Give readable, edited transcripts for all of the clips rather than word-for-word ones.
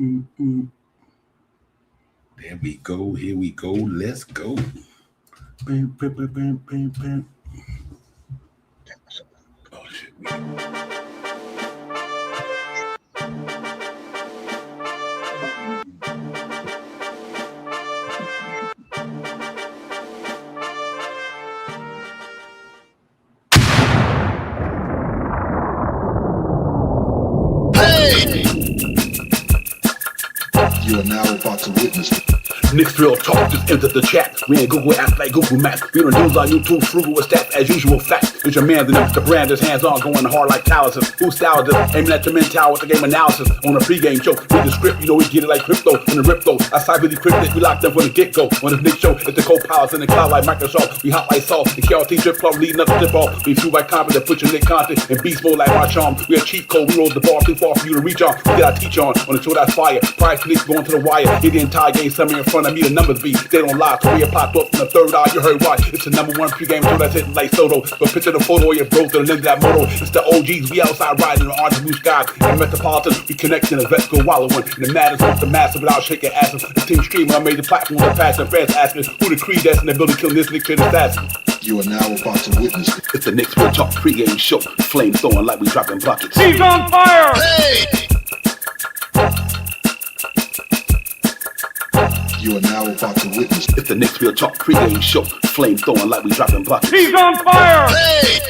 There we go. Here we go. Let's go. Bam, bam, bam, bam, bam, bam. Oh, shit. You are now about to witness Knicks real talk, just enter the chat. We ain't Google apps like Google Maps. We don't use our YouTube frugal with stats as usual facts. It's your man, the brand is hands on, going hard like Talisman. Who style just aiming at the mental with the game analysis. On a pregame show, read the script, you know we get it like crypto. In the rip though, I cyber decrypted, we locked them from the get go. On this Knicks show, it's the co-pilots in the cloud like Microsoft. We hot like salt, the KRT drip club leading up the tip off. We flew by confidence, put your Nick content and beast mode like my charm. We a cheat code, we roll the bar too far for you to reach on. We get our teach on the show that's fire. Price Knicks going to the wire. Hit the entire game, somewhere in front of me, the numbers be. They don't lie, Korea popped up from the third eye, you heard why. It's the number one pregame show that's hitting like Soto. So picture the photo of your bro to the lens of that moto. It's the OGs, we outside riding the orange blue skies. In the Metropolitan, we connect in the vets go wallowing. And the matters with the massive without shaking asses. The team streaming, I made the platform with passion. Fans asking who the creed that's in the building killing this Knicks kid assassin. You are now about to witness It's the Knicks real talk pregame show. Flame throwing like we dropping buckets. He's on fire! Hey! You are now about to witness It's the Knicks real talk pregame show. Flame throwing like we dropping buckets. He's on fire! Hey!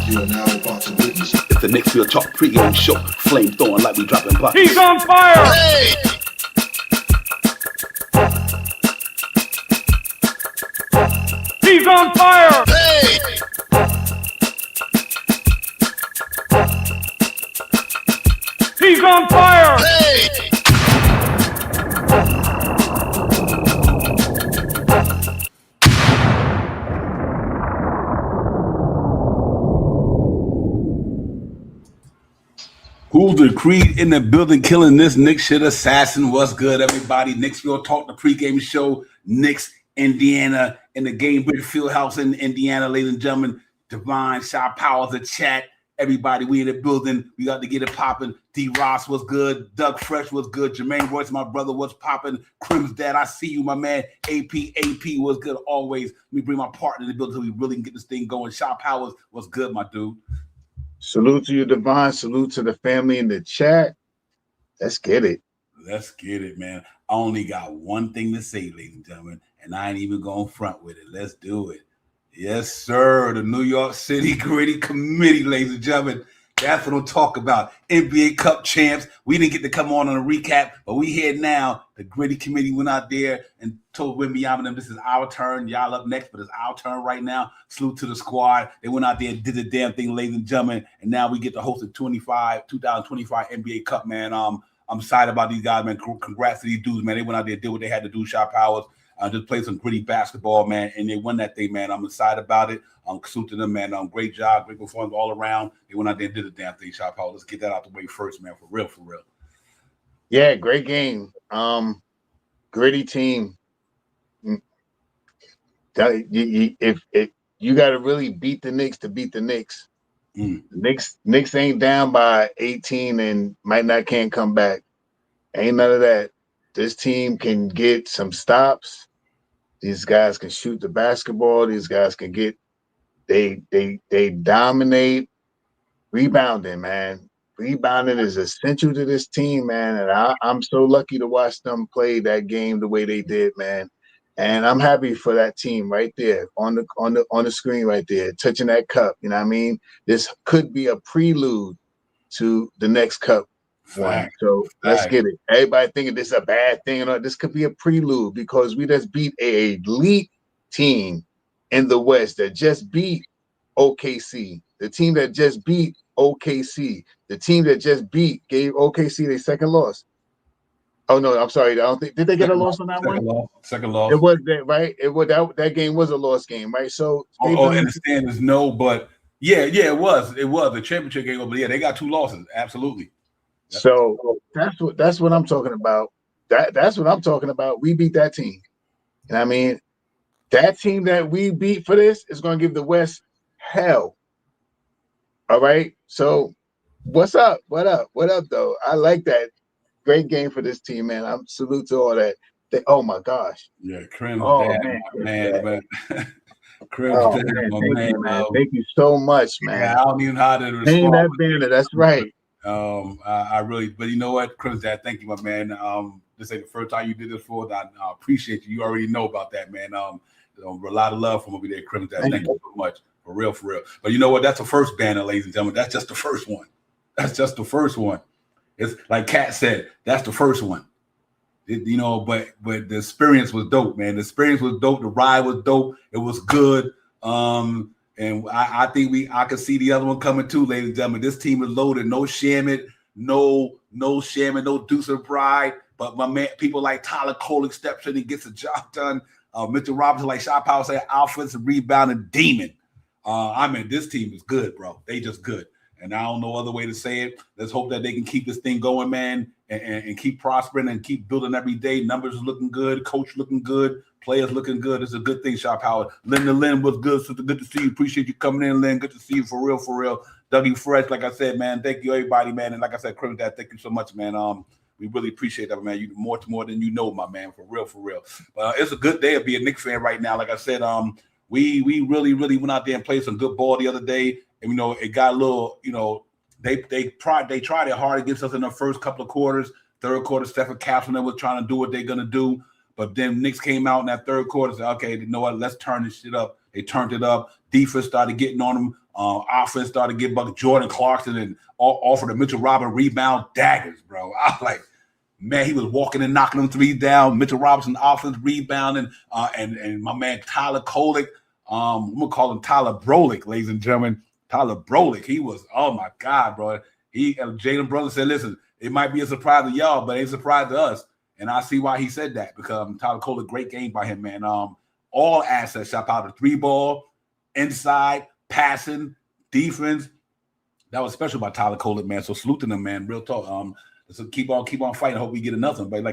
You are now about to witness It's the Knicks real talk pregame show. Flame throwing like we dropping buckets. He's on fire! Hey! He's on fire! Hey! He's on fire! Hey! Who's the Creed in the building killing this Knicks shit assassin? What's good, everybody? Knicks Real Talk, the pregame show. Knicks, Indiana, in the Gainbridge Fieldhouse in Indiana, ladies and gentlemen. Divine, Shy Powers, the chat. Everybody, we in the building. We got to get it popping. D. Ross was good. Doug Fresh was good. Jermaine Royce, my brother, was popping. Crim's dad, I see you, my man. AP was good always. Let me bring my partner in the building so we really can get this thing going. Shy Powers was good, my dude. Salute to you, Divine. Salute to the family in the chat. Let's get it. Let's get it, man. I only got one thing to say, ladies and gentlemen, and I ain't even going front with it. Let's do it. Yes, sir. The New York City Gritty Committee, ladies and gentlemen. That's what I'm talking about. NBA Cup champs. We didn't get to come on a recap, but we here now. The Gritty Committee went out there and told Wimby and them, this is our turn. Y'all up next, but it's our turn right now. Salute to the squad. They went out there and did the damn thing, ladies and gentlemen, and now we get to host the 2025 NBA Cup, man. I'm excited about these guys, man. Congrats to these dudes, man. They went out there and did what they had to do, Shot Powers. Just played some gritty basketball, man, and they won that thing, man. I'm excited about it. Salute to them, man. Great job, great performance all around. They went out there and did the damn thing, Shot Powers. Let's get that out the way first, man, for real, for real. Yeah, great game. Gritty team. If you got to really beat the Knicks to beat the Knicks. Knicks ain't down by 18 and can't come back. Ain't none of that. This team can get some stops. These guys can shoot the basketball. These guys can get they dominate. Rebounding, man. Rebounding is essential to this team, man. And I'm so lucky to watch them play that game the way they did, man. And I'm happy for that team right there on the screen right there, touching that cup. You know what I mean? This could be a prelude to the next cup one. So let's get it. Everybody thinking this is a bad thing. This could be a prelude because we just beat an elite team in the West that just beat OKC. The team that just beat OKC. The team that just gave OKC their second loss. Oh no, I'm sorry. I don't think did they get a loss on that one? Second loss. It was that, right? It was that game was a lost game, right? So understand is no, but yeah, it was a championship game, but yeah, they got 2 losses, absolutely. So that's what I'm talking about. That's what I'm talking about. We beat that team, and I mean that team that we beat for this is going to give the West hell. All right, so What's up? What up? What up, though? I like that. Great game for this team, man. I'm salute to all that. Oh my gosh. Yeah, Crim's Oh dad, man, my man, man. Crim's oh dad, man, my thank man. you, man. Thank you so much, man. Yeah, I don't even know how to Paying respond. that banner, that's right. I really, but you know what, Crim's dad, thank you, my man. This ain't the first time you did this for. I appreciate you. You already know about that, man. A lot of love from over there, Crim's dad. Thank you so much, for real, for real. But you know what? That's the first banner, ladies and gentlemen. That's just the first one. That's just the first one. It's like Kat said. That's the first one. But the experience was dope, man. The experience was dope. The ride was dope. It was good. And I think I could see the other one coming too, ladies and gentlemen. This team is loaded. No shamming, no shamming, no deuce of pride. But my man, people like Tyler Kolek steps in and gets the job done. Mitchell Robinson, like Shot Power said, offensive rebounding demon. This team is good, bro. They just good. And I don't know other way to say it. Let's hope that they can keep this thing going, man, and keep prospering and keep building every day. Numbers are looking good. Coach looking good. Players looking good. It's a good thing, Shot Power. Lynn to Lynn was good. So good to see you. Appreciate you coming in, Lynn. Good to see you for real, for real. Dougie Fresh, like I said, man, thank you, everybody, man. And like I said, Chris, Dad, thank you so much, man. We really appreciate that, man. You more than you know, my man, for real, for real. But it's a good day to be a Knicks fan right now. Like I said, we really went out there and played some good ball the other day. And, it got a little, they tried their hard against us in the first couple of quarters. Third quarter, Stephen Kaplan was trying to do what they're going to do. But then Knicks came out in that third quarter and said, okay, you know what, let's turn this shit up. They turned it up. Defense started getting on them. Offense started getting Buck Jordan Clarkson and offered a Mitchell Robinson rebound daggers, bro. I was like, man, he was walking and knocking them threes down. Mitchell Robinson offense rebounding. And my man Tyler Kolek, I'm going to call him Tyler Brolick, ladies and gentlemen. Tyler Brolick, he was, oh my God, bro. Jalen Brother said, listen, it might be a surprise to y'all, but it ain't a surprise to us. And I see why he said that, because Tyler Kolek, great game by him, man. All assets, shot out the three ball, inside, passing, defense. That was special by Tyler Kolek, man. So salute to them, man. Real talk. So keep on fighting. I hope we get another one. But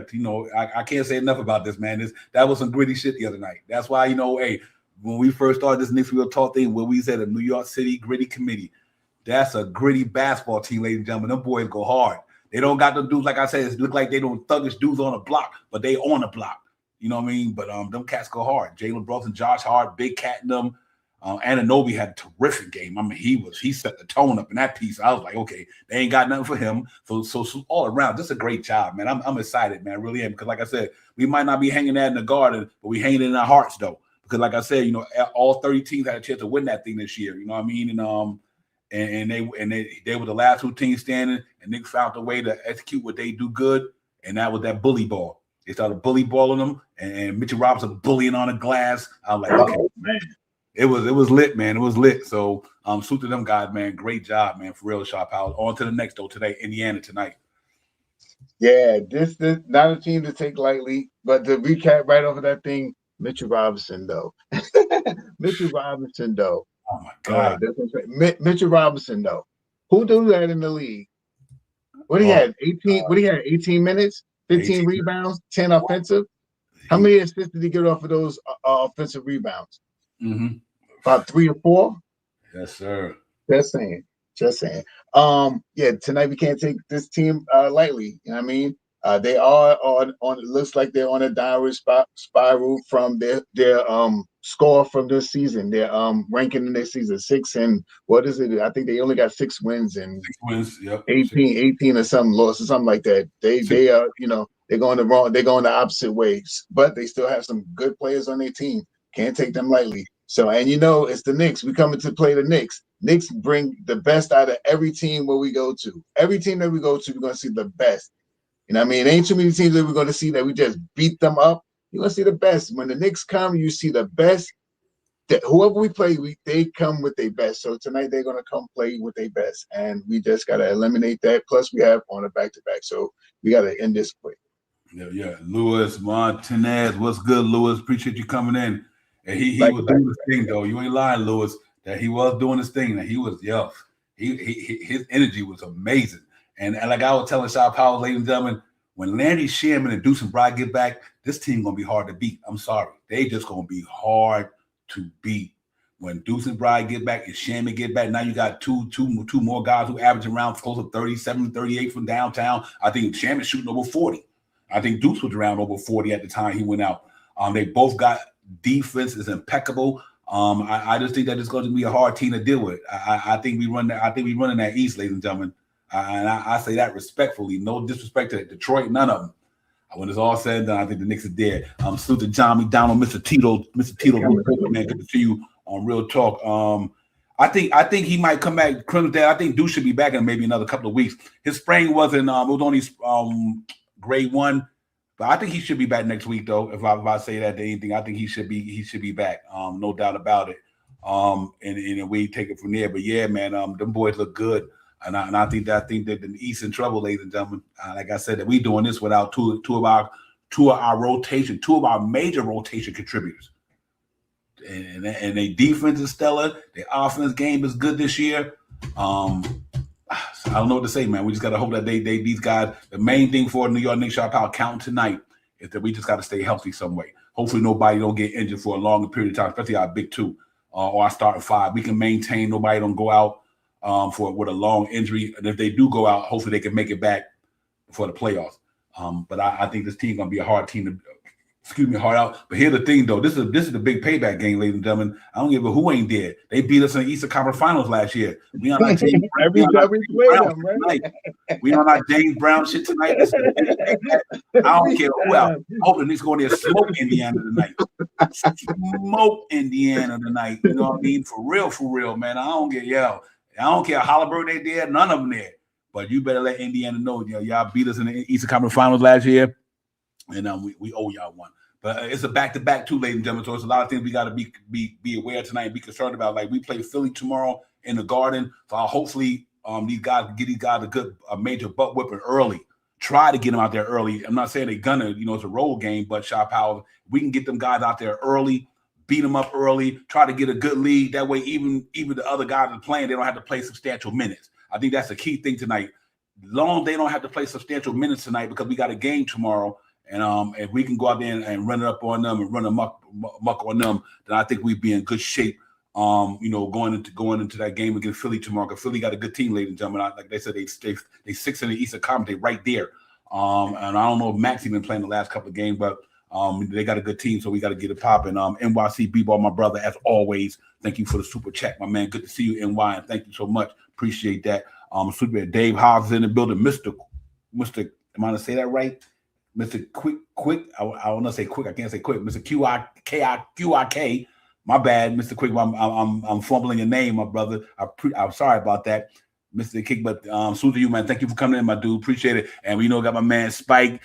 I can't say enough about this, man. That was some gritty shit the other night. That's why, hey, when we first started this Knicks Real Talk thing, where we said a New York City gritty committee, that's a gritty basketball team, ladies and gentlemen. Them boys go hard. They don't got them dudes, like I said, it look like they don't thuggish dudes on the block, but they on the block. You know what I mean? But them cats go hard. Jalen Brunson, Josh Hart, Big Cat and them. Anunoby had a terrific game. I mean, he set the tone up in that piece. I was like, okay, they ain't got nothing for him. So all around, just a great job, man. I'm excited, man. I really am. Because like I said, we might not be hanging that in the garden, but we hanging it in our hearts, though. Because like I said, all 30 teams had a chance to win that thing this year. You know what I mean? And they were the last two teams standing, and Knicks found a way to execute what they do good, and that was that bully ball. They started bully balling them, and Mitchell Robinson bullying on the glass. I was like, okay, man. It was lit, man. It was lit. So salute to them guys, man. Great job, man. For real, Shot Power. On to the next though today, Indiana tonight. Yeah, this not a team to take lightly, but to recap right over that thing, Mitchell Robinson though. Mitchell Robinson though. Oh my God. Mitchell Robinson though. Who do that in the league? What he had? 18. What he had? 18 minutes, 15 rebounds, 10 offensive. How many assists did he get off of those offensive rebounds? Mm-hmm. About 3 or 4. Yes, sir. Just saying. Yeah, tonight we can't take this team lightly. You know what I mean? They are on. It looks like they're on a downward spiral from their score from this season. Their ranking in their season 6 and what is it? I think they only got 6 wins and 6 wins. Yep. 18 or something losses, something like that. They are they're going the opposite ways, but they still have some good players on their team. Can't take them lightly. So, and it's the Knicks. We coming to play the Knicks. Knicks bring the best out of every team where we go to. Every team that we go to, we're going to see the best. You know what I mean? It ain't too many teams that we're going to see that we just beat them up. You're going to see the best. When the Knicks come, you see the best. Whoever we play, they come with their best. So tonight they're going to come play with their best. And we just got to eliminate that. Plus we have on a back-to-back. So we got to end this quick. Yeah. Louis Martinez. What's good, Louis? Appreciate you coming in. And he was doing his thing, though. You ain't lying, Louis, that he was doing his thing. That he was, his energy was amazing. And like I was telling Shot Power, ladies and gentlemen, when Landy Sherman and Deuce and Bride get back, this team going to be hard to beat. I'm sorry. They just going to be hard to beat. When Deuce and Bride get back and Shammy get back, now you got two more guys who average around close to 37, 38 from downtown. I think Shammy's shooting over 40. I think Deuce was around over 40 at the time he went out. They both got defense is impeccable. I just think that it's going to be a hard team to deal with. I think we run that. I think we running that East, ladies and gentlemen. And I say that respectfully. No disrespect to Detroit, none of them. When it's all said and done, I think the Knicks are dead. Salute to John McDonald, Mr. Tito, man, good to see you on Real Talk. I think he might come back. I think Deuce should be back in maybe another couple of weeks. His sprain wasn't. It was only grade 1, but I think he should be back next week. Though, if I say that to anything, I think he should be back. No doubt about it. And we take it from there. But yeah, man, them boys look good. And I think that the East in trouble, ladies and gentlemen. Like I said, that we doing this without two of our major rotation contributors. And their defense is stellar. Their offense game is good this year. I don't know what to say, man. We just gotta hope that these guys. The main thing for New York Knicks Power counting tonight is that we just gotta stay healthy some way. Hopefully, nobody don't get injured for a longer period of time, especially our big two or our starting five. We can maintain. Nobody don't go out with a long injury, and if they do go out, hopefully they can make it back for the playoffs. But I think this team gonna be a hard team to. Hard out. But here's the thing, though. This is the big payback game, ladies and gentlemen. I don't give a who ain't dead. They beat us in the Eastern Conference Finals last year. We on our James We on our James Brown shit tonight. I don't care who else. I hope the Knicks go in there smoke Indiana tonight. Smoke Indiana tonight. You know what I mean? For real, man. I don't care Halliburton they there. None of them there. But you better let Indiana know. Y'all beat us in the Eastern Conference Finals last year. And we owe y'all one. But it's a back-to-back too, ladies and gentlemen. So it's a lot of things we got to be aware of tonight and be concerned about. Like we play Philly tomorrow in the Garden. So hopefully these guys get a major butt whipping early. Try to get them out there early. I'm not saying they're gonna, it's a road game, but Shaw Power, we can get them guys out there early, beat them up early, try to get a good lead. That way, even the other guys that are playing, they don't have to play substantial minutes. I think that's the key thing tonight. Long they don't have to play substantial minutes tonight because we got a game tomorrow. And if we can go out there and run it up on them and run a muck on them, then I think we'd be in good shape. Going into that game against Philly tomorrow. Because Philly got a good team, ladies and gentlemen. Like they said, they 6th in the Eastern Conference. They right there. And I don't know if Maxey been playing the last couple of games, but they got a good team, so we got to get it popping. NYC B-Ball, my brother, as always. Thank you for the super chat, my man. Good to see you, NY, and thank you so much. Appreciate that. Super Dave Hobbs is in the building. Mr. Am I gonna say that right? Mr. Quick. I want to say quick. I can't say quick. Mr. QIK. My bad, Mr. Quick. I'm fumbling your name, my brother. I'm sorry about that, Mr. Kick. But salute to you, man. Thank you for coming in, my dude. Appreciate it. And we got my man Spike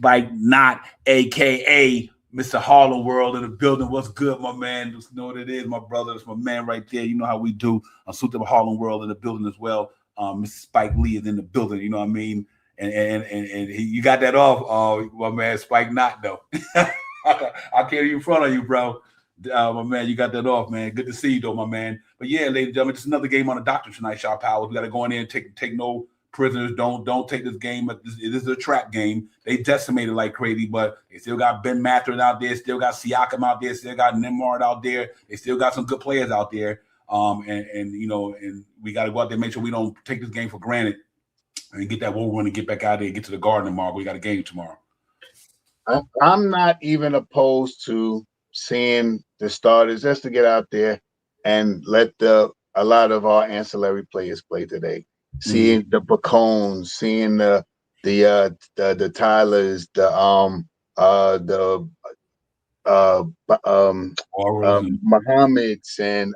Knott, aka Mr. Harlem World in the building. What's good, my man? Just know what it is, my brother. It's my man right there. You know how we do. Salute to Harlem World in the building as well. Mr. Spike Lee is in the building. You know what I mean? And you got that off, my man Spike Knott though. I can't even front on you, bro. My man, you got that off, man. Good to see you though, my man. But yeah, ladies and gentlemen, just another game on the doctor tonight, Shaw Powers. We got to go in there and take no prisoners. Don't take this game. It is a trap game. They decimated like crazy, but they still got Ben Mathurin out there, still got Siakam out there, still got Nembhard out there. They still got some good players out there. And we got to go out there and make sure we don't take this game for granted. And get that wall run and get back out there and get to the Garden tomorrow. We got a game tomorrow. I'm not even opposed to seeing the starters just to get out there and let a lot of our ancillary players play today. Seeing the Bacones, seeing the Tylers, Muhammad's and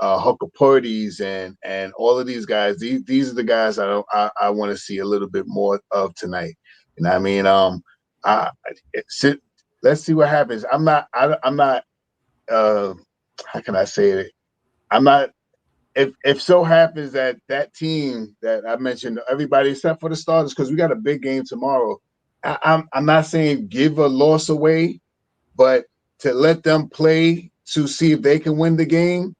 Huckaporties and all of these guys. These are the guys I want to see a little bit more of tonight. You know what I mean? Let's see what happens. I'm not how can I say it? I'm not if so happens that team that I mentioned, everybody except for the starters, because we got a big game tomorrow. I'm not saying give a loss away, but to let them play to see if they can win the game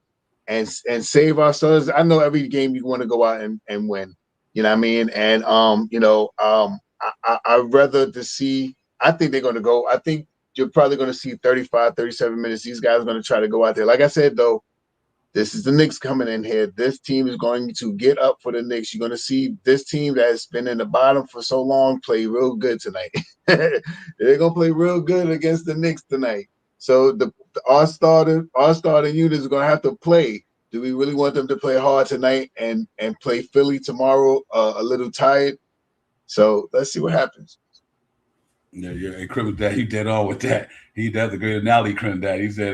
and save ourselves. I know every game you want to go out and win. You know what I mean? And I'd rather to see. I think they're going to go. I think you're probably going to see 35, 37 minutes. These guys are going to try to go out there. Like I said, though, this is the Knicks coming in here. This team is going to get up for the Knicks. You're going to see this team that's been in the bottom for so long play real good tonight. They're going to play real good against the Knicks tonight. So our starting unit is going to have to play. Do we really want them to play hard tonight and play Philly tomorrow a little tired? So let's see what happens. Yeah. And Crim Dad, he did all with that. That's a great analogy, Crim Dad. He said,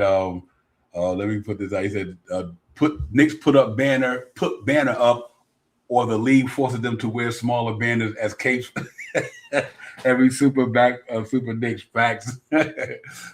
let me put this out. He said, Knicks put banner up, or the league forces them to wear smaller banners as capes. Every super Knicks facts.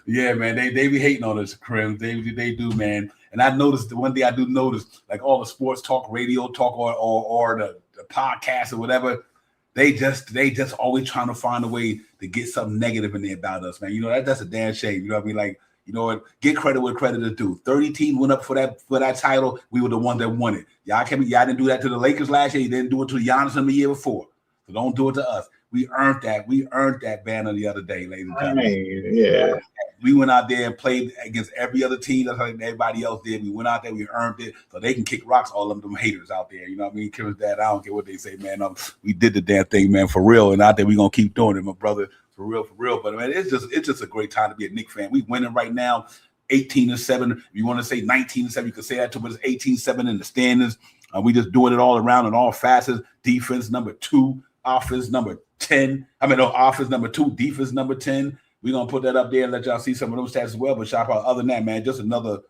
Yeah, man, they be hating on us, Crim. They do, man. And I noticed the one thing I do notice, like all the sports talk, radio talk, or the podcast or whatever, they just always trying to find a way to get something negative in there about us, man. You know, that's a damn shame. You know what I mean? Like, you know what? Get credit where credit is due. 30 teams went up for that title. We were the one that won it. Y'all didn't do that to the Lakers last year. You didn't do it to Giannis in the year before. So don't do it to us. We earned that. We earned that banner the other day, ladies and gentlemen. Yeah. We went out there and played against every other team that's like everybody else did. We went out there, we earned it, so they can kick rocks, all of them haters out there. You know what I mean? Kim's dad, I don't care what they say, man. We did the damn thing, man, for real. And out there, we're going to keep doing it, my brother, for real. But, man, it's just a great time to be a Knicks fan. We winning right now, 18-7. If you want to say 19-7, you can say that too, but it's 18-7 in the standings. We just doing it all around in all facets. Defense number 2, offense number 10. Offense number 2, defense number 10. We're going to put that up there and let y'all see some of those stats as well. But shout out, other than that, man, just another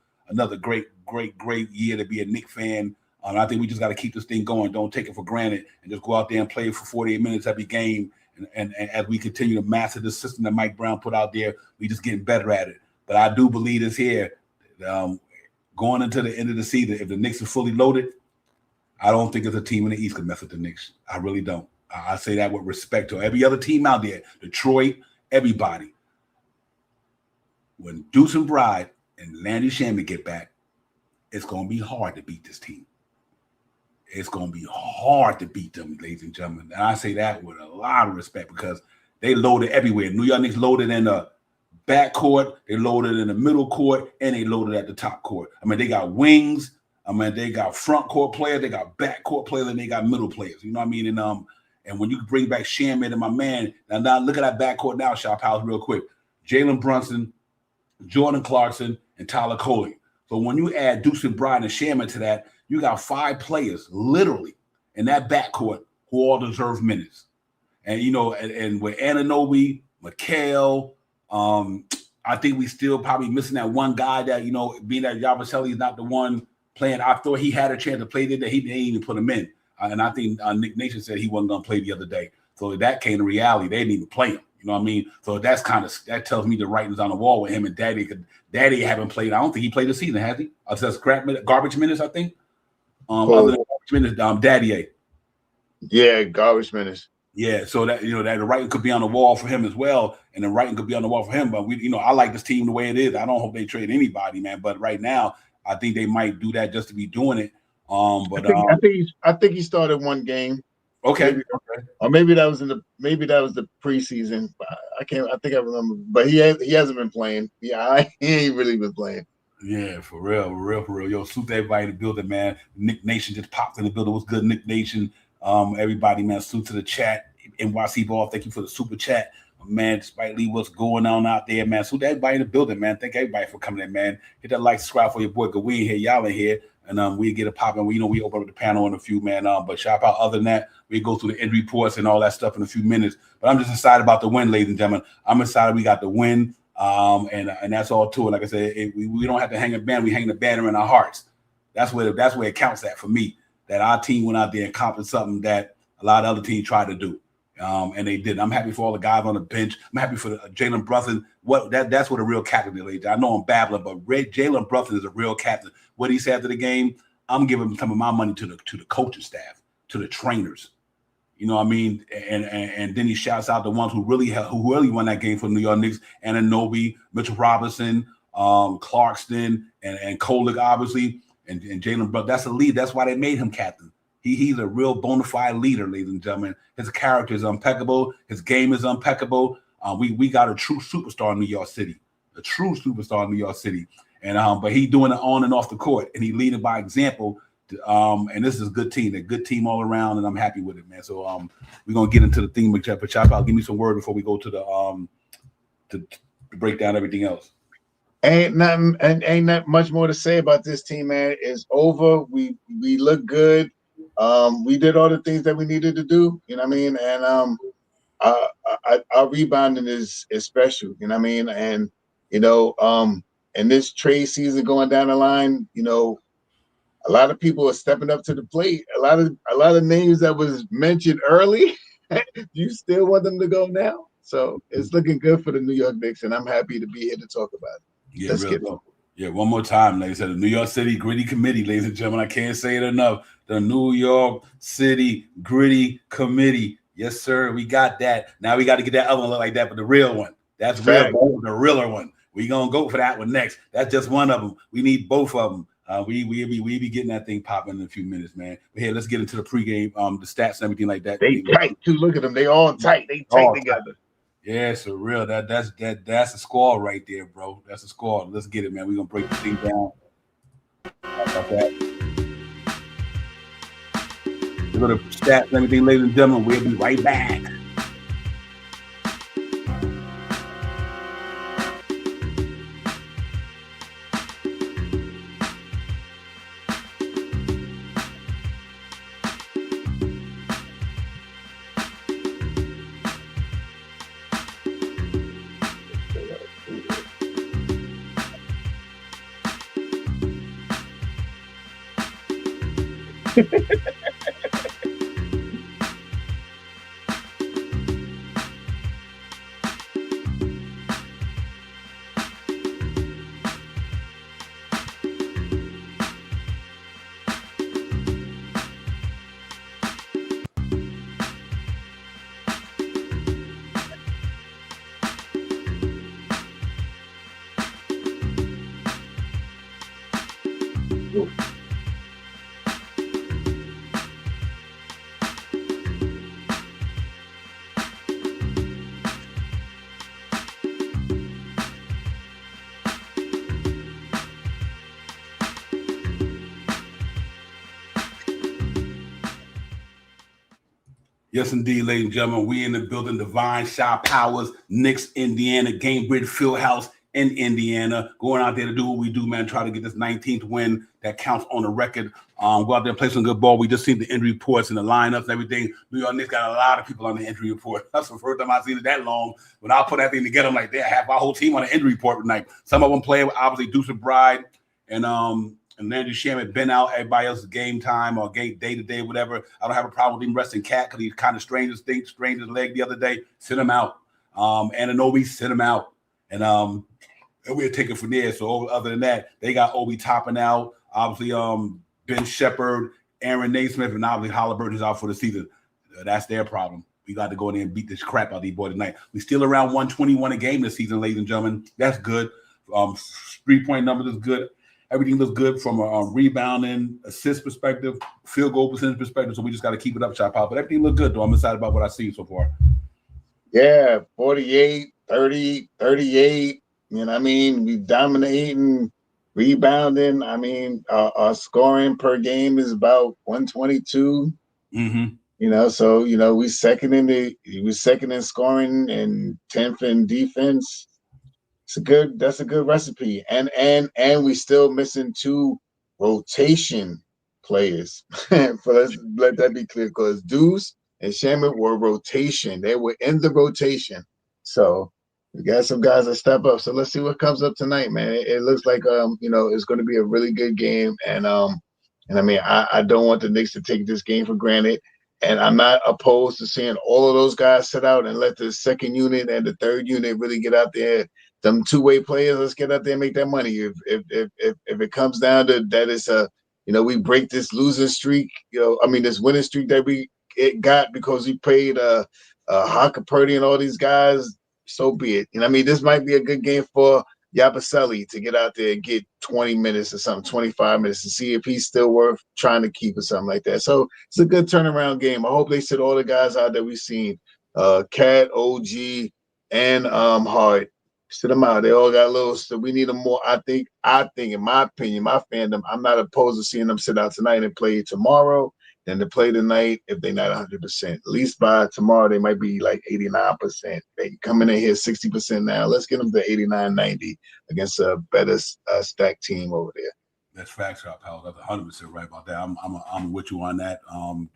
great year to be a Knicks fan. I think we just got to keep this thing going. Don't take it for granted and just go out there and play for 48 minutes every game. And as we continue to master the system that Mike Brown put out there, we just getting better at it. But I do believe this here, going into the end of the season, if the Knicks are fully loaded, I don't think there's a team in the East can mess with the Knicks. I really don't. I say that with respect to every other team out there, Detroit, everybody. When Deuce and Bride and Landry Shamet get back, it's going to be hard to beat this team. It's going to be hard to beat them, ladies and gentlemen. And I say that with a lot of respect because they loaded everywhere. New York Knicks loaded in the backcourt, they loaded in the middle court, and they loaded at the top court. They got wings. They got front court players, they got back court players, and they got middle players. You know what I mean? And when you bring back Shamet and my man, now look at that backcourt now, Shop House, real quick. Jalen Brunson, Jordan Clarkson, and Tyler Coley. So when you add Deuce and Bride and Shamet to that, you got 5 players literally in that backcourt who all deserve minutes. And and with Anunoby, Mikal, I think we still probably missing that one guy that being that Yabusele is not the one playing. I thought he had a chance to play there, that he didn't even put him in. And I think Nick Nation said he wasn't going to play the other day. So that came to reality. They didn't even play him. You know what I mean? So that tells me the writing's on the wall with him and Daddy. Daddy haven't played. I don't think he played this season, has he? That's garbage minutes, I think. Other than garbage minutes, Daddy. Yeah, garbage minutes. Yeah, so that that the writing could be on the wall for him as well, and the writing could be on the wall for him. But I like this team the way it is. I don't hope they trade anybody, man. But right now, I think they might do that just to be doing it. But I think he started one game. Okay. Maybe that was the preseason. I think I remember, but he hasn't been playing. Yeah, he ain't really been playing. Yeah, for real. Yo, salute everybody in the building, man. Nick Nation just popped in the building. What's good, Nick Nation? Everybody, man, salute to the chat. NYC Ball, thank you for the super chat. Man, despite Lee, what's going on out there, man? Salute everybody in the building, man. Thank everybody for coming in, man. Hit that like, subscribe for your boy, because we in here, y'all in here. And we get it popping. We open up the panel in a few, man. But shout out. Other than that, we go through the injury reports and all that stuff in a few minutes. But I'm just excited about the win, ladies and gentlemen. I'm excited we got the win. And that's all to it. Like I said, we don't have to hang a banner. We hang the banner in our hearts. That's where it counts at for me. That our team went out there and accomplished something that a lot of other teams tried to do. And they did. I'm happy for all the guys on the bench. I'm happy for Jalen Brunson. That's what a real captain is. I know I'm babbling, but Jalen Brunson is a real captain. What he said after the game, I'm giving some of my money to the coaching staff, to the trainers. You know what I mean? And then he shouts out the ones who really won that game for the New York Knicks: Anunoby, Mitchell Robinson, Clarkston, and Kolick, obviously, and Jalen Brunson. That's a lead. That's why they made him captain. He's a real bona fide leader, ladies and gentlemen. His character is impeccable. His game is impeccable. We got a true superstar in New York City. A true superstar in New York City. And but he doing it on and off the court, and he leading by example. And this is a good team all around, and I'm happy with it, man. So we're gonna get into the theme of Chop Out. Give me some word before we go to the to break down everything else. Ain't not much more to say about this team, man. It's over. We look good. We did all the things that we needed to do. You know what I mean? And our rebounding is special. You know what I mean? And and this trade season going down the line, a lot of people are stepping up to the plate. A lot of names that was mentioned early, you still want them to go now. So it's looking good for the New York Knicks, and I'm happy to be here to talk about it. Yeah, let's get it. Yeah, one more time, like I said, the New York City Gritty Committee, ladies and gentlemen. I can't say it enough. The New York City Gritty Committee. Yes, sir. We got that. Now we got to get that other one look like that, but the real one. That's real, the realer one. We gonna go for that one next. That's just one of them. We need both of them. We be getting that thing popping in a few minutes, man. But here, let's get into the pregame, the stats and everything like that. They tight too. Look at them. They all tight. They tight together. Tight. Yeah, it's real. That's a score right there, bro. That's a score. Let's get it, man. We're gonna break the thing down. How about that? We're gonna stats and everything, ladies and gentlemen. We'll be right back. Yes, indeed, ladies and gentlemen. We in the building. Divine Shot Powers, Knicks, Indiana, Gamebridge Fieldhouse in Indiana. Going out there to do what we do, man. Try to get this 19th win that counts on the record. Go out there and play some good ball. We just seen the injury reports and the lineups and everything. New York Knicks got a lot of people on the injury report. That's the first time I've seen it that long. When I put that thing together, I'm like, they have our whole team on the injury report tonight. Some of them play, obviously, Deuce Bride and Landry Shamet been out. Everybody else's game time or game day-to-day, whatever. I don't have a problem with him resting Cat because he kind of strained his leg the other day. Sit him out. Ananobi, sit him out. And we'll take it from there. So other than that, they got Obi topping out. Obviously, Ben Shepherd, Aaron Naismith, and obviously Halliburton's out for the season. That's their problem. We got to go in there and beat this crap out of these boys tonight. We still around 121 a game this season, ladies and gentlemen. That's good. 3-point numbers is good. Everything looks good from a rebounding, assist perspective, field goal percentage perspective. So we just got to keep it up, Chop Out. But everything looks good, though. I'm excited about what I've seen so far. Yeah, 48, 30, 38. You know what I mean? We dominating, rebounding. I mean, our scoring per game is about 122. Mm-hmm. So we second in scoring and 10th in defense. That's a good recipe. And we still missing 2 rotation players. Let's let that be clear, because Deuce and Shaman were rotation. They were in the rotation. So we got some guys that step up. So let's see what comes up tonight, man. It looks like it's going to be a really good game. And I mean, I don't want the Knicks to take this game for granted. And I'm not opposed to seeing all of those guys sit out and let the second unit and the third unit really get out there. Them two-way players, let's get out there and make that money. If it comes down to that, it's we break this losing streak. This winning streak that we got because we played Haka Purdy and all these guys. So be it. This might be a good game for Yabusele to get out there and get 20 minutes or something, 25 minutes to see if he's still worth trying to keep or something like that. So it's a good turnaround game. I hope they sit all the guys out that we've seen, Cat, OG, and Hart. Sit them out. They all got little. So we need them more. I think, in my opinion, my fandom, I'm not opposed to seeing them sit out tonight and play tomorrow than to play tonight if they're not 100%. At least by tomorrow, they might be like 89%. They coming in here 60% now. Let's get them to 89, 90 against a better stacked team over there. That's facts, pal. That's 100% right about that. I'm with you on that.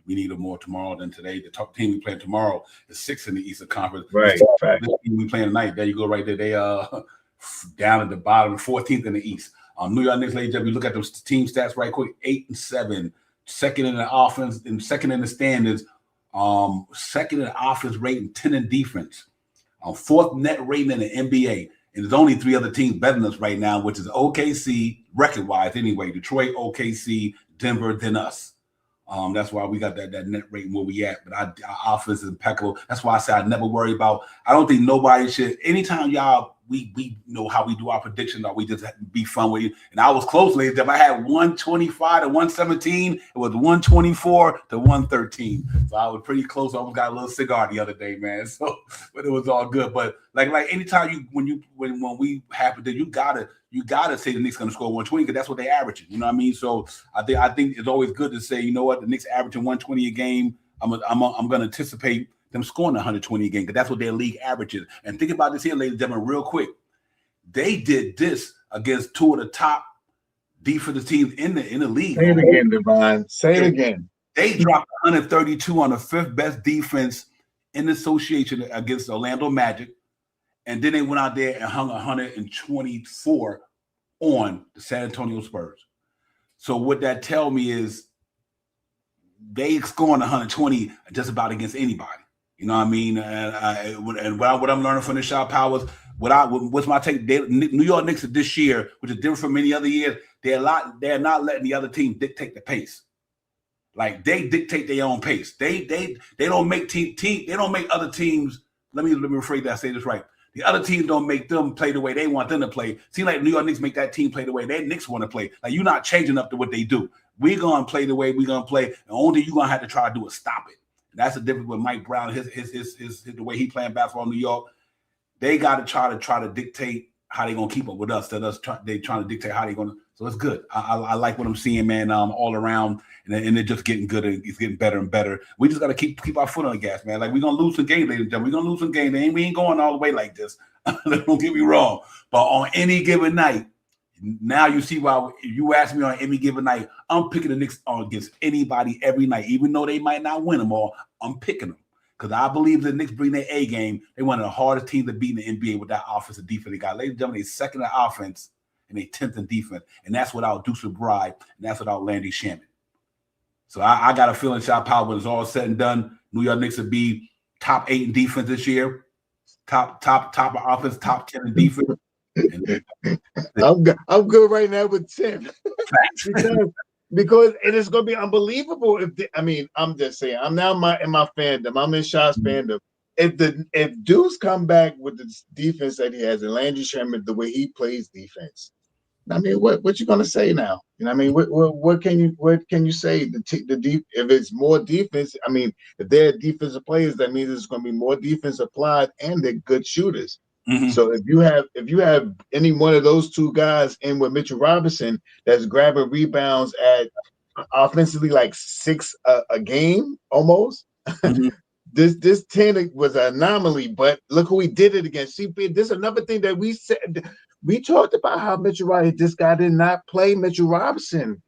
We need them more tomorrow than today. The top team we play tomorrow is 6th in the Eastern Conference. Right. This team we playing tonight, there you go, right there. They down at the bottom, 14th in the East. New York Knicks, ladies and gentlemen, look at those team stats right quick: 8-7, second in the offense, and second in the standards. Second in offense rating, 10 in defense. Fourth net rating in the NBA. And there's only 3 other teams better than us right now, which is OKC, record-wise anyway. Detroit, OKC, Denver, then us. That's why we got that net rating where we at. But our offense is impeccable. That's why I say I never worry about. I don't think nobody should. Anytime y'all, we know how we do our predictions, or we just have to be fun with you. And I was close, ladies. If I had 125 to 117, it was 124 to 113. So I was pretty close. I almost got a little cigar the other day, man. So, but it was all good. But like anytime when we happen to, you gotta say the Knicks gonna score 120 because that's what they averaging. You know what I mean? So I think it's always good to say, you know what, the Knicks averaging 120 a game. I'm gonna anticipate them scoring 120 a game because that's what their league averages. And think about this here, ladies and gentlemen, real quick. They did this against 2 of the top defensive teams in the league. Say it again, Devon. Say it again. They dropped 132 on the 5th best defense in the association against the Orlando Magic. And then they went out there and hung 124 on the San Antonio Spurs. So what that tell me is they scoring 120 just about against anybody. You know what I mean? And what I'm learning from the shot powers, what's my take? New York Knicks this year, which is different from many other years, they're not letting the other team dictate the pace. Like they dictate their own pace. They don't make they don't make other teams. Let me rephrase that. I say this right. The other teams don't make them play the way they want them to play. Seems like New York Knicks make that team play the way their Knicks want to play. Like you're not changing up to what they do. We're gonna play the way we're gonna play. The only thing you're gonna have to try to do is stop it. And that's the difference with Mike Brown, his the way he playing basketball in New York. They got to try to dictate how they gonna keep up with us. They trying to dictate how they gonna. So it's good. I like what I'm seeing, man. All around, and they're just getting good. And it's getting better and better. We just got to keep our foot on the gas, man. Like we're gonna lose some games, ladies and gentlemen. We're gonna lose some games. We ain't going all the way like this. Don't get me wrong. But on any given night, now you see why. If you ask me on any given night, I'm picking the Knicks against anybody every night, even though they might not win them all. I'm picking them. Because I believe the Knicks bring their A game. They're one of the hardest teams to beat in the NBA with that offensive defense they got. Ladies and gentlemen, they're second in offense and they 10th in defense. And that's without Deuce McBride, and that's without Landy Shaman. So I got a feeling, Shot Power, when it's all said and done, New York Knicks will be top 8 in defense this year. Top of offense, top 10 in defense. I'm good right now with 10. Because it is going to be unbelievable I'm just saying. I'm now in my fandom. I'm in Shaw's fandom. If Deuce come back with the defense that he has and Landry Shaman, the way he plays defense, I mean, what you going to say now? You know, I mean, what can you say? If it's more defense, I mean, if they're defensive players, that means there's going to be more defense applied, and they're good shooters. Mm-hmm. So if you have any one of those two guys in with Mitchell Robinson that's grabbing rebounds at offensively like 6 a game almost, mm-hmm. this 10 was an anomaly. But look who he did it against. CP. This is another thing that we said. We talked about how Mitchell Robinson. This guy did not play Mitchell Robinson.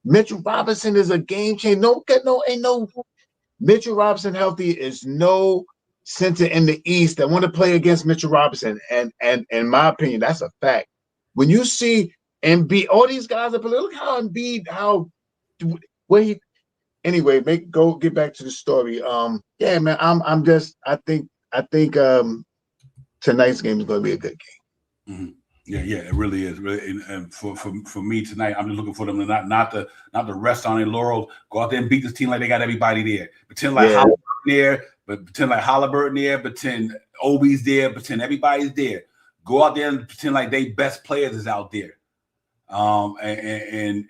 Mitchell Robinson is a game changer. Ain't no Mitchell Robinson healthy is no center in the East that want to play against Mitchell Robinson, and in my opinion, that's a fact. When you see Embiid, all these guys are look how Embiid, anyway, get back to the story. Yeah, man, I think tonight's game is going to be a good game. Mm-hmm. Yeah, it really is. Really, and for me tonight, I'm just looking for them to not to rest on their laurels. Go out there and beat this team like they got everybody there. Pretend like Halliburton there. But pretend like Halliburton there, pretend Obi's there, pretend everybody's there. Go out there and pretend like they best players is out there. And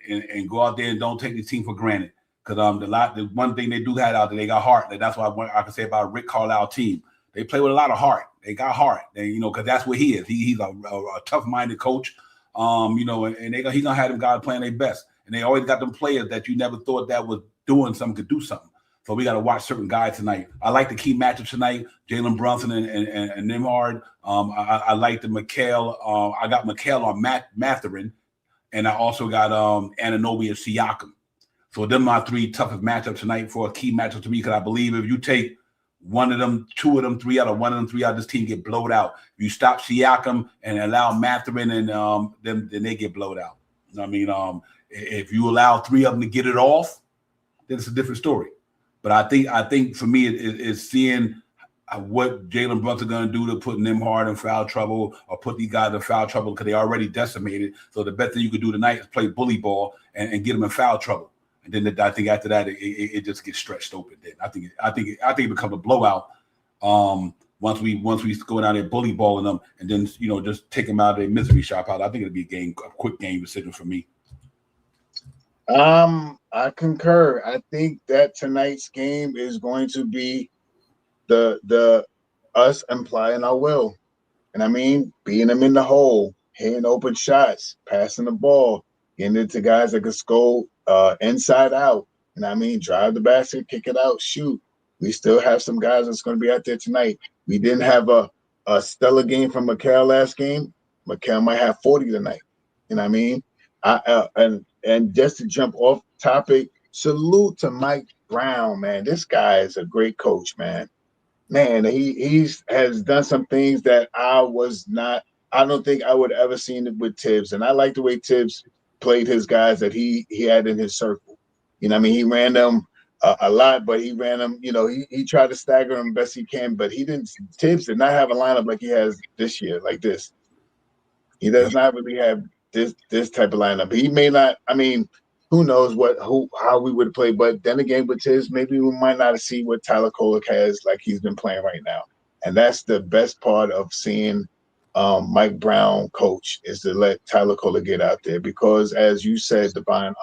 go out there and don't take the team for granted. Because the one thing they do have out there, they got heart. That's what I can say about Rick Carlisle's team. They play with a lot of heart. They got heart. They, because that's what he is. He's a tough-minded coach. And he's gonna have them guys playing their best. And they always got them players that you never thought that was doing something could do something. So we got to watch certain guys tonight. I like the key matchups tonight: Jalen Brunson and Nembhard. I like the Mikal. I got Mikal on Mathurin, and I also got Anunoby and Siakam. So them my three toughest matchups tonight for a key matchup to me, because I believe if you take one of them, two of them, three out, or one of them, three out, this team get blowed out. If you stop Siakam and allow Mathurin and then they get blowed out. I mean, if you allow three of them to get it off, then it's a different story. But I think for me, it's seeing what Jalen Brunson going to do to put Nembhard in foul trouble or put these guys in foul trouble, because they already decimated. So the best thing you could do tonight is play bully ball and get them in foul trouble. And then I think after that, it just gets stretched open. Then I think it becomes a blowout. Once we go down there bully balling them and then just take them out of their misery shop out. I think it'll be a quick game decision for me. I concur. I think that tonight's game is going to be the us implying our will, and I mean beating them in the hole, hitting open shots, passing the ball, getting into guys that can score inside out, and I mean drive the basket, kick it out, shoot. We still have some guys that's going to be out there tonight. We didn't have a stellar game from Mikal last game. Mikal might have 40 tonight. You know what I mean? And just to jump off topic, salute to Mike Brown, man. This guy is a great coach, man. Man, he has done some things that I don't think I would ever seen it with Tibbs. And I like the way Tibbs played his guys that he had in his circle. You know what I mean? He ran them a lot, but he ran them, he tried to stagger them best he can, but Tibbs did not have a lineup like he has this year, like this. He does not really have this type of lineup. He may not, I mean, who knows how we would play, but then again with Tibbs, maybe we might not see what Tyler Kolek has like he's been playing right now. And that's the best part of seeing Mike Brown coach, is to let Tyler Kolek get out there, because as you said, Devon,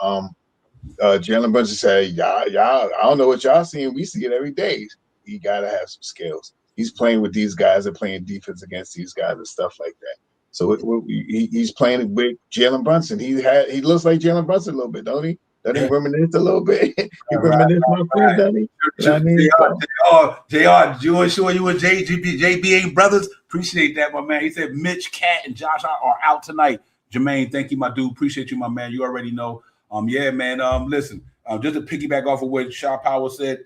Jalen Brunson said, y'all, I don't know what y'all seeing. We see it every day. He got to have some skills. He's playing with these guys and playing defense against these guys and stuff like that. So he's playing with Jalen Brunson. He looks like Jalen Brunson a little bit, don't he? Doesn't he reminisce a little bit? He reminisce my friend, doesn't he? You know what I mean? JR, you sure you and JB ain't brothers? Appreciate that, my man. He said Mitch, Cat, and Josh are out tonight. Jermaine, thank you, my dude. Appreciate you, my man. You already know. Yeah, man. Listen, just to piggyback off of what Shaw Power said,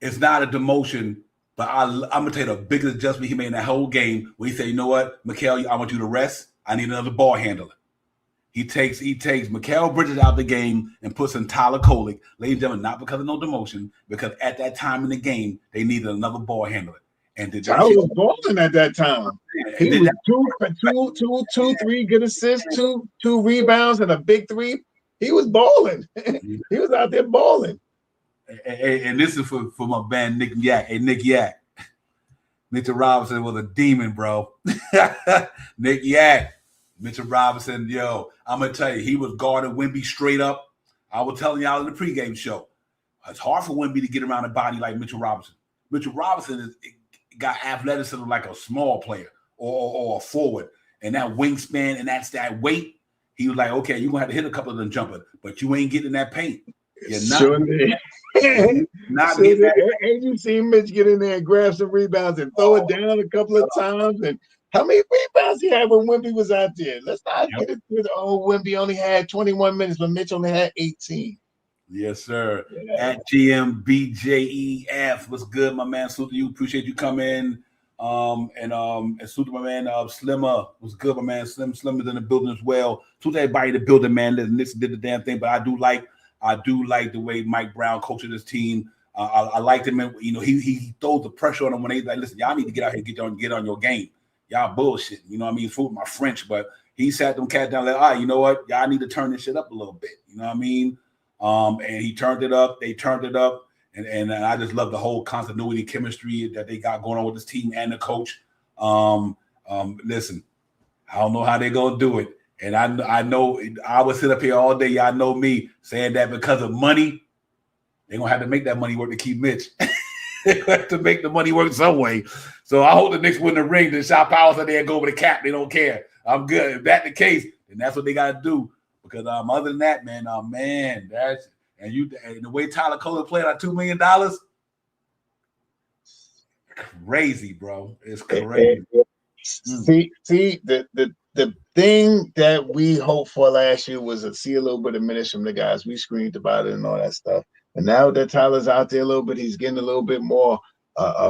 it's not a demotion. But I'm going to tell you the biggest adjustment he made in that whole game, where he said, you know what, Mikal, I want you to rest. I need another ball handler. He takes Mikal Bridges out of the game and puts in Tyler Kolek. Ladies and gentlemen, not because of no demotion, because at that time in the game, they needed another ball handler. And Tyler was balling at that time. He was 2-3 good assists, two rebounds, and a big three. He was balling. He was out there balling. And this is for my band Nick Yak. Hey, Nick Yak. Mitchell Robinson was a demon, bro. Nick Yak. Mitchell Robinson, yo, I'm going to tell you, he was guarding Wemby straight up. I was telling y'all in the pregame show. It's hard for Wemby to get around a body like Mitchell Robinson. Mitchell Robinson got athleticism like a small player or a forward. And that wingspan and that weight, he was like, okay, you're going to have to hit a couple of them jumpers, but you ain't getting in that paint. You're not. Sure did. And you see Mitch get in there and grab some rebounds and throw it down a couple of times. And how many rebounds he had when Wemby was out there? Let's not get it to Wemby only had 21 minutes, but Mitch only had 18. Yes, sir. Yeah. At GMBJEF, what's good, my man? Salute to you. Appreciate you coming. And salute to my man Slimmer. What's good, my man? Slimmer's in the building as well. Salute to everybody in the building, man. Nixon did the damn thing, but I do like the way Mike Brown coaches his team. I liked him. He throws the pressure on them when they like, listen, y'all need to get out here and get on your game. Y'all bullshit. You know what I mean? Food my French, but he sat them cats down like, all right, you know what? Y'all need to turn this shit up a little bit. You know what I mean? And he turned it up. They turned it up. And I just love the whole continuity chemistry that they got going on with this team and the coach. Listen, I don't know how they're going to do it. And I know I would sit up here all day. Y'all know me saying that because of money, they're going to have to make that money work to keep Mitch. to make the money work some way. So I hope the Knicks win the ring. Then Shot Powers are there and go with the cap. They don't care. I'm good. If that's the case, then that's what they got to do. Because other than that, man, that's and the way Tyler Kohler played on $2 million, crazy, bro. It's crazy. See, the thing that we hoped for last year was to see a little bit of minutes from the guys. We screamed about it and all that stuff. And now that Tyler's out there a little bit, he's getting a little bit more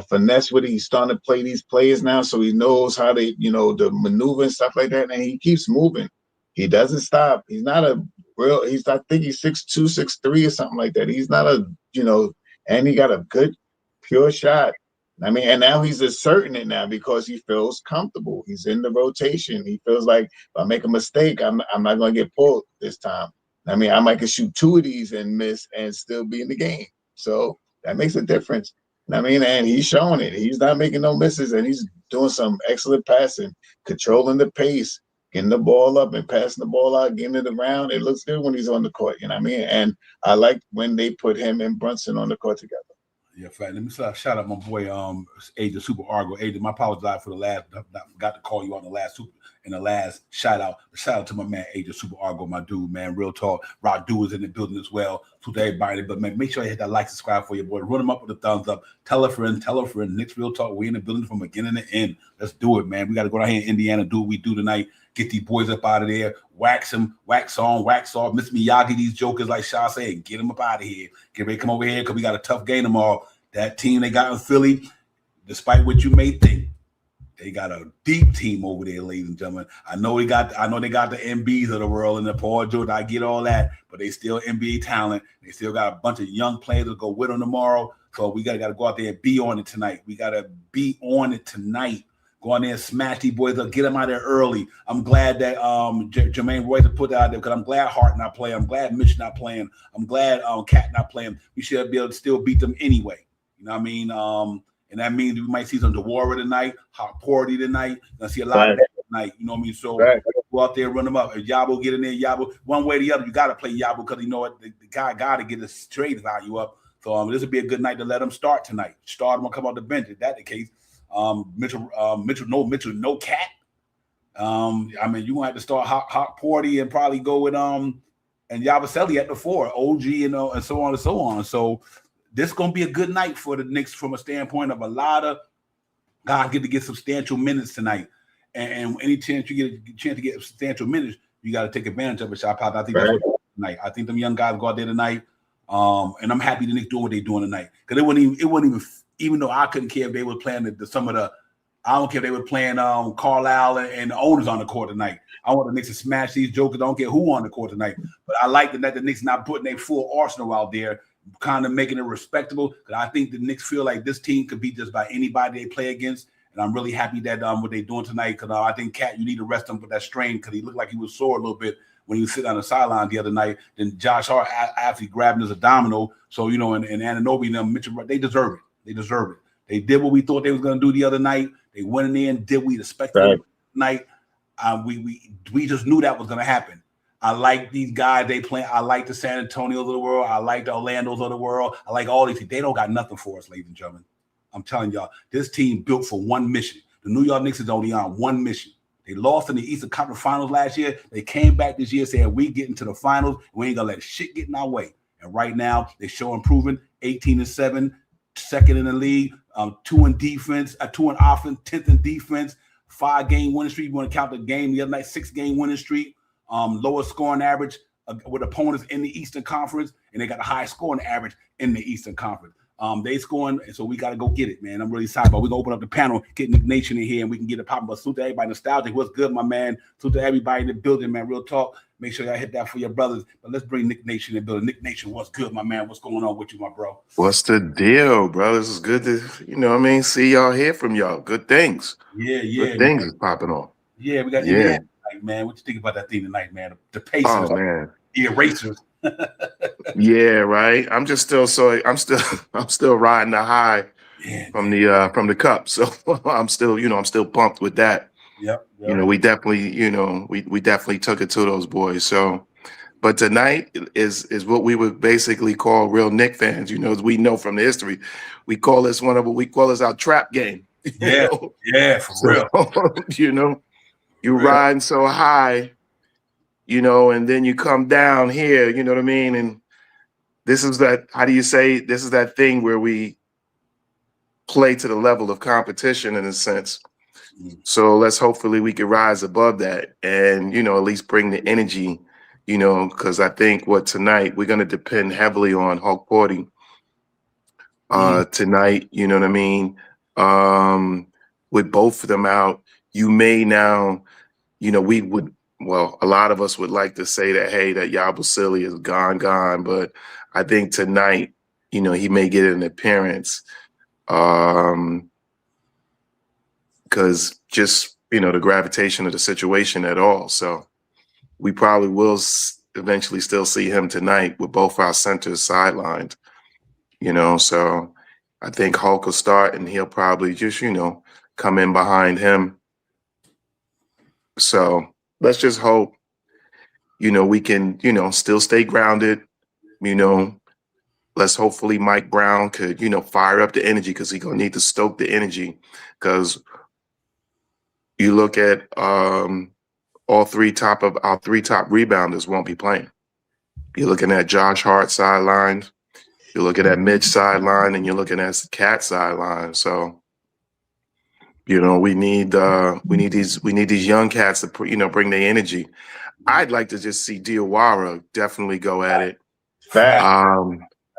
finesse with it. He's starting to play these players now, so he knows how to, the maneuver and stuff like that. And he keeps moving. He doesn't stop. He's not a real. I think he's 6'2", 6'3", or something like that. He's not and he got a good, pure shot. I mean, and now he's asserting it now because he feels comfortable. He's in the rotation. He feels like if I make a mistake, I'm not going to get pulled this time. I mean, I might could shoot 2 of these and miss and still be in the game. So that makes a difference. I mean, and he's showing it. He's not making no misses, and he's doing some excellent passing, controlling the pace, getting the ball up and passing the ball out, getting it around. It looks good when he's on the court, you know what I mean? And I like when they put him and Brunson on the court together. Yeah, fact. Let me shout out my boy, Agent Super Argo. Agent, my apologize for the last. I forgot to call you on the last shout out. Shout out to my man, Agent Super Argo, my dude, man. Real talk. Rock Dude is in the building as well. To everybody, but man, make sure you hit that like, subscribe for your boy. Run him up with a thumbs up. Tell a friend. Knicks Real Talk. We in the building from beginning to end. Let's do it, man. We got to go down here in Indiana, do what we do tonight. Get these boys up out of there. Wax them, wax on, wax off. Miss Miyagi, these jokers like Shaw said, get them up out of here. Get ready to come over here because we got a tough game tomorrow. That team they got in Philly, despite what you may think, they got a deep team over there, ladies and gentlemen. I know they got the MBs of the world and the Paul George. I get all that, but they still NBA talent. They still got a bunch of young players to go with them tomorrow. So we got to go out there and be on it tonight. We got to be on it tonight. Go on there and smash these boys up, get them out there early. I'm glad that Jermaine Royce put that out there because I'm glad Hart not playing. I'm glad Mitch not playing. I'm glad Cat not playing. We should be able to still beat them anyway. You know what I mean? And that means we might see some DeWara tonight, Hot Porty tonight. Gonna see a lot of that tonight. You know what I mean? So go out there, run them up. If Yabo get in there, Yabo, one way or the other, you got to play Yabo because you know what? The guy got to get his trade value up. So this would be a good night to let him start tonight. Start him and come off the bench. If that's the case, Mitchell, no Cat. I mean, you gonna have to start Hot Porty and probably go with and Yabusele at the 4, OG, and so on and so on. So this is gonna be a good night for the Knicks from a standpoint of a lot of guys get to get substantial minutes tonight. And any chance you get a chance to get substantial minutes, you got to take advantage of it. Shot Pop. I think that's what tonight. I think them young guys go out there tonight. And I'm happy the Knicks doing what they're doing tonight. Because it wasn't even though I couldn't care if they were playing I don't care if they were playing Carlisle and the owners on the court tonight. I want the Knicks to smash these jokers. I don't care who on the court tonight. But I like that the Knicks not putting their full arsenal out there, kind of making it respectable. Because I think the Knicks feel like this team could beat just by anybody they play against. And I'm really happy that what they're doing tonight. Because I think Cat, you need to rest him with that strain because he looked like he was sore a little bit when he was sitting on the sideline the other night. Then Josh Hart actually grabbed him as a domino. So, and Anunoby and them, Mitchell, they deserve it. They deserve it. They did what we thought they was going to do the other night. They went in there and did what we expected tonight. We just knew that was going to happen. I like these guys they play. I like the San Antonios of the world. I like the Orlandos of the world. I like all these things. They don't got nothing for us, ladies and gentlemen. I'm telling y'all, this team built for one mission. The New York Knicks is only on one mission. They lost in the Eastern Conference Finals last year. They came back this year saying we get into the finals. We ain't going to let shit get in our way. And right now, they show improving, 18-7, second in the league, 2 in defense, 2 in offense, 10th in defense, 5-game winning streak. You want to count the game the other night, 6-game winning streak, lowest scoring average with opponents in the Eastern Conference, and they got a high scoring average in the Eastern Conference. They scoring, and so we got to go get it, man. I'm really excited, but we're going to open up the panel, get Nick Nation in here, and we can get it popping. But salute to everybody nostalgic. What's good, my man? Salute to everybody in the building, man. Real talk. Make sure y'all hit that for your brothers. But let's bring Nick Nation in the building. Nick Nation, what's good, my man? What's going on with you, my bro? What's the deal, brothers? It's good to, see y'all, hear from y'all. Good things. Yeah. Good things is popping off. Yeah, we got Indiana tonight, man. What you think about that thing tonight, man? The Pacers. Oh, man. The Erasers. Yeah, right. I'm still riding the high from the cup. So I'm still pumped with that. Yep. We definitely, we definitely took it to those boys. So But tonight is what we would basically call real Knicks fans. You know, as we know from the history, we call this our trap game. Yeah, yeah, for real. You know, you riding so high, you know, and then you come down here, you know what I mean? And this is that, how do you say, this is that thing where we play to the level of competition in a sense. So hopefully we can rise above that and, you know, at least bring the energy, you know, because I think tonight we're going to depend heavily on Hulk Porty tonight, you know what I mean? With both of them out, you may now, you know, a lot of us would like to say that, hey, that Yabusele is gone, but I think tonight, you know, he may get an appearance because just, you know, the gravitation of the situation at all. So we probably will eventually still see him tonight with both our centers sidelined, you know. So I think Hulk will start and he'll probably just, you know, come in behind him. So let's just hope, you know, we can, you know, still stay grounded, you know. Let's hopefully Mike Brown could, you know, fire up the energy because he's going to need to stoke the energy because you look at our three top rebounders won't be playing. You're looking at Josh Hart sideline, you're looking at Mitch sideline, and you're looking at Cat sideline. So, you know, we need these young cats to, you know, bring their energy. I'd like to just see Diawara definitely go at it.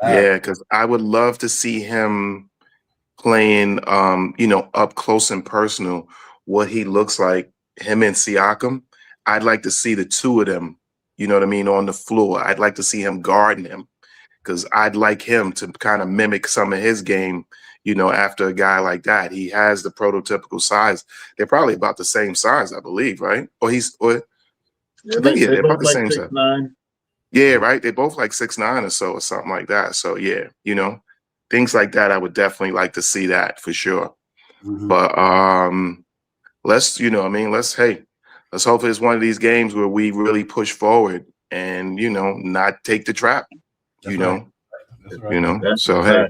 Yeah, because I would love to see him playing, you know, up close and personal, what he looks like, him and Siakam. I'd like to see the two of them, you know what I mean, on the floor. I'd like to see him guarding him because I'd like him to kind of mimic some of his game, you know, after a guy like that. He has the prototypical size. They're probably about the same size, I believe, right? They're about the same size. 6'9". Yeah, right. They're both like 6'9" or so or something like that. So yeah, you know, things like that. I would definitely like to see that for sure. But let's hope it's one of these games where we really push forward and, you know, not take the trap. That's right. You know. That's so hey.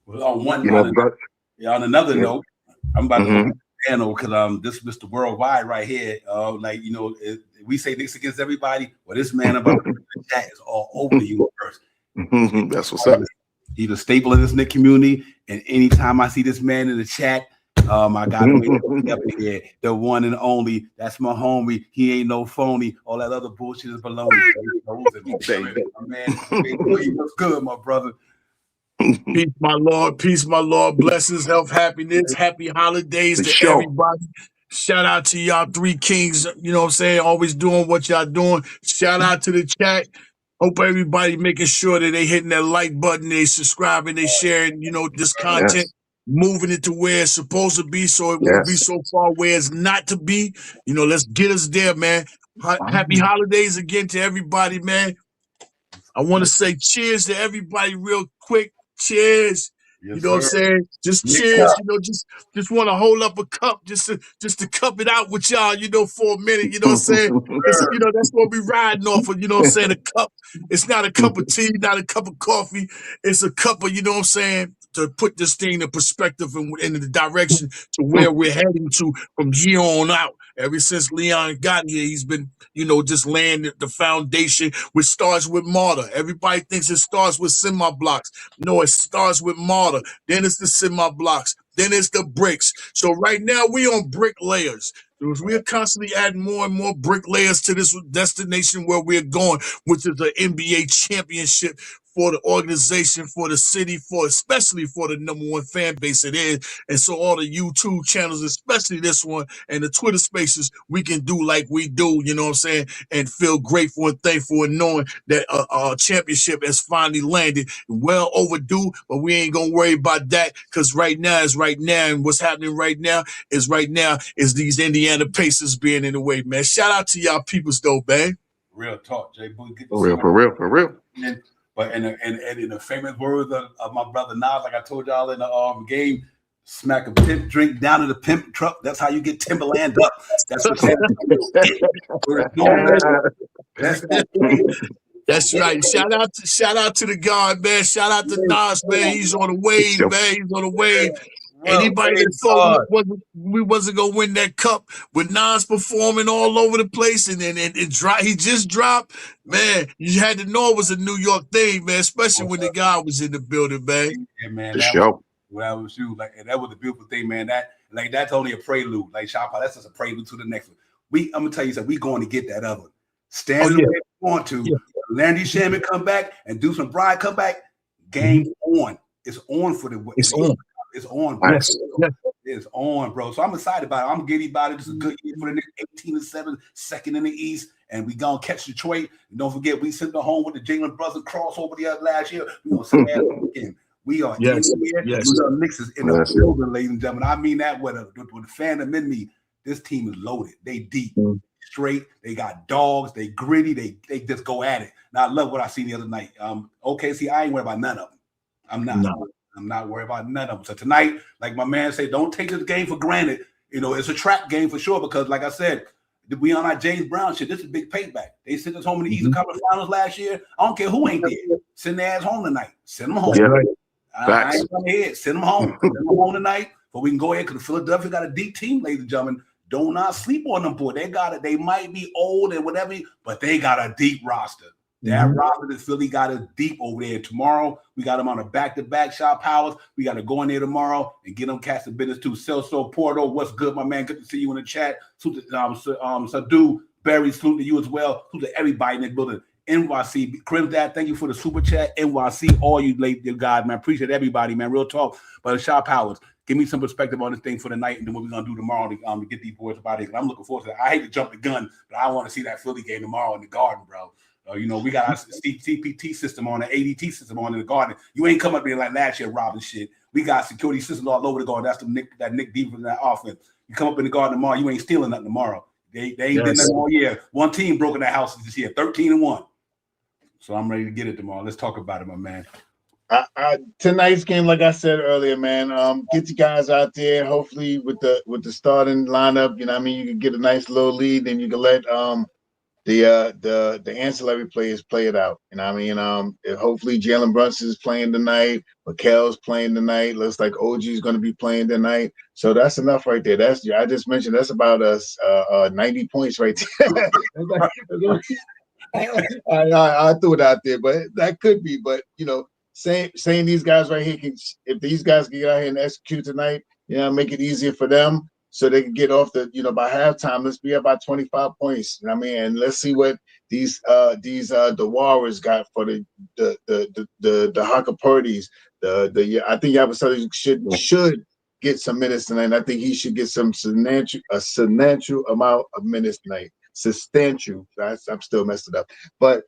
Well, on another note, I'm about to go panel because this Mr. Worldwide right here. Like, you know, we say this against everybody. Well, this man about the chat is all over the universe. That's what's up. He's a staple in this Knicks community, and anytime I see this man in the chat, I got him up in here. The one and only. That's my homie. He ain't no phony. All that other bullshit is baloney. Man, what's good, my brother? Peace, my Lord. Peace, my Lord. Blessings, health, happiness. Happy holidays to everybody. Shout out to y'all three kings. You know what I'm saying? Always doing what y'all doing. Shout out to the chat. Hope everybody making sure that they hitting that like button, they subscribing, they sharing, you know, this content, moving it to where it's supposed to be so it won't be so far where it's not to be. You know, let's get us there, man. Happy holidays again to everybody, man. I want to say cheers to everybody real quick. Cheers. Yes, you know what I'm saying? Just cheers, you know, just want to hold up a cup just to cup it out with y'all, you know, for a minute, you know what I'm saying? You know, that's what we riding off of, you know what I'm saying? A cup, it's not a cup of tea, not a cup of coffee. It's a cup of, you know what I'm saying, to put this thing in perspective and in the direction to where we're heading to from here on out. Ever since Leon got here, he's been, you know, just laying the foundation, which starts with mortar. Everybody thinks it starts with semi-blocks. No, it starts with mortar. Then it's the semi-blocks. Then it's the bricks. So right now we on brick layers. We're constantly adding more and more brick layers to this destination where we're going, which is the NBA championship for the organization, for the city, especially for the #1 fan base it is. And so all the YouTube channels, especially this one, and the Twitter spaces, we can do like we do, you know what I'm saying, and feel grateful and thankful and knowing that our championship has finally landed. Well overdue, but we ain't gonna worry about that because right now is right now, and what's happening right now is these Indiana Pacers being in the way, man. Shout out to y'all peoples though, man. Real talk, Jay. For real. But in the famous words of my brother Nas, like I told y'all in the game, smack a pimp drink down to the pimp truck. That's how you get Timberland up. That's what Let's go crazy. That's right. Shout out to the God, man. Shout out to Nas, man. He's on the wave, man. He's on the wave. Anybody that thought we wasn't gonna win that cup with Nas performing all over the place and he just dropped, man. You had to know it was a New York thing, man. Especially when the guy was in the building, man. Yeah, man. The That show. was you. Like, and that was a beautiful thing, man. That's only a prelude. Like Shopper, that's just a prelude to the next one. I'm gonna tell you something. We going to get that other one. Stand the way we want to. Yeah. Landy Shamit come back and do some Bride come back. Game on. It's on for the. It's on. It's on, bro. Yes. It's on, bro. So I'm excited about it. I'm giddy about it. It's a good year for the next 18-7, second in the East, and we gonna catch Detroit. And don't forget, we sent the home with the Jalen Brothers crossover the other last year. We gonna send that again. We are in here. Yes. KNICKS is in the building, ladies and gentlemen. I mean that with the fandom in me. This team is loaded. They deep, straight. They got dogs. They gritty. They just go at it. Now I love what I seen the other night. OKC, I ain't worried about none of them. I'm not. No. I'm not worried about none of them. So tonight, like my man said, don't take this game for granted. You know, it's a trap game for sure because, like I said, we on our James Brown shit. This is a big payback. They sent us home in the Eastern Conference Finals last year. I don't care who ain't there. Send their ass home tonight. Send them home. Yeah. I ain't coming here. Send them home. Send them home tonight. But we can go ahead because Philadelphia got a deep team, ladies and gentlemen. Do not sleep on them, boy. They got it. They might be old and whatever, but they got a deep roster. That roster that Philly got is deep over there. Tomorrow, we got them on a back-to-back Shop Powers. We got to go in there tomorrow and get them cast of business too. Celso Porto, what's good, my man? Good to see you in the chat. Sadu, Barry, salute to you as well. Salute to everybody in the building. NYC, Crim Dad, thank you for the super chat. NYC, all you ladies, guys, man. Appreciate everybody, man. Real talk. But Shop Powers, give me some perspective on this thing for the night and then what we're going to do tomorrow to get these boys about it. I'm looking forward to that. I hate to jump the gun, but I want to see that Philly game tomorrow in the Garden, bro. You know, we got our CPT system on, the ADT system on in the Garden. You ain't come up here like last year robbing shit. We got security systems all over the Garden. That's that Nick defense in that offense. You come up in the Garden tomorrow, you ain't stealing nothing tomorrow. They ain't did nothing all year. One team broke in that house this year, 13-1. So I'm ready to get it tomorrow. Let's talk about it, my man. Tonight's game, like I said earlier, man, get you guys out there. Hopefully with the starting lineup, you know what I mean, you can get a nice little lead, and you can let the ancillary players play it out. You know what I mean? Hopefully Jalen Brunson is playing tonight. Mikel's playing tonight. Looks like OG is going to be playing tonight. So that's enough right there. I just mentioned that's about 90 points right there. I threw it out there, but that could be. But you know, saying these guys right here if these guys can get out here and execute tonight, you know, make it easier for them. So they can get off by halftime. Let's be about 25 points. You know what I mean? And let's see what these the Warriors got for the Hakapurtis. I think Yabusele should get some minutes tonight. I think he should get a substantial amount of minutes tonight. Substantial. I'm still messed it up. But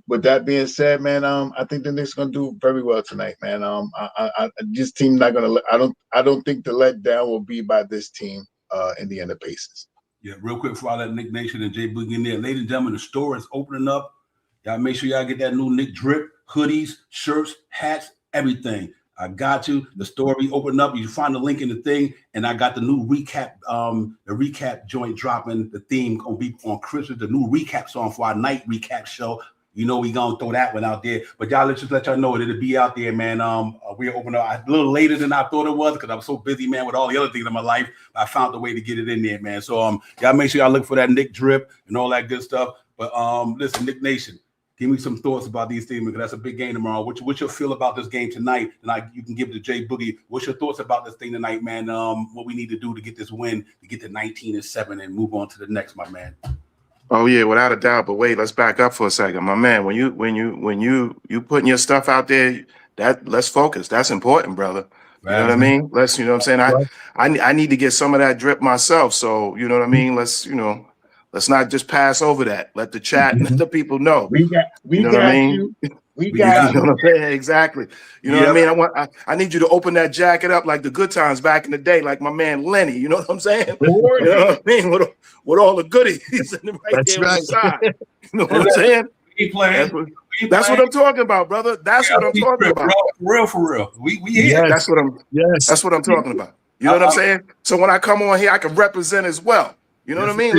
with that being said, man, I think the Knicks are gonna do very well tonight, man. This team not gonna. I don't think the letdown will be by this team in the end of Pacers. Yeah, real quick before I let Nick Nation and Jay Boogie in there, ladies and gentlemen, the store is opening up. Y'all make sure y'all get that new Nick drip, hoodies, shirts, hats, everything. I got you. The store be opening up. You find the link in the thing, and I got the new recap, the recap joint dropping. The theme gonna be on Christmas. The new recap song for our night recap show. You know we gonna throw that one out there. But y'all let's just let y'all know it'll be out there, man. We're opening up a little later than I thought it was because I'm so busy, man, with all the other things in my life. I found a way to get it in there, man. So y'all make sure y'all look for that Nick drip and all that good stuff. But listen, Nick Nation. Give me some thoughts about these things because that's a big game tomorrow. What's your feel about this game tonight? And you can give it to Jay Boogie. What's your thoughts about this thing tonight, man? What we need to do to get this win, to get to 19-7 and move on to the next, my man. Oh yeah, without a doubt. But wait, let's back up for a second, my man. When you putting your stuff out there, let's focus. That's important, brother. You know what I mean? Let's, you know what I'm saying? I need to get some of that drip myself. So you know what I mean? Let's not just pass over that. Let the chat and the people know. We got you. We got you. You know what I'm saying? Exactly. You know what I mean? I need you to open that jacket up like the good times back in the day, like my man Lenny. You know what I'm saying? You know what I mean? With all the goodies right there on the side. You know what I'm saying? That's what I'm talking about, brother. That's what I'm talking about. For real. We here. That's what I'm talking about. You know what I'm saying? So when I come on here, I can represent as well. You know what I mean?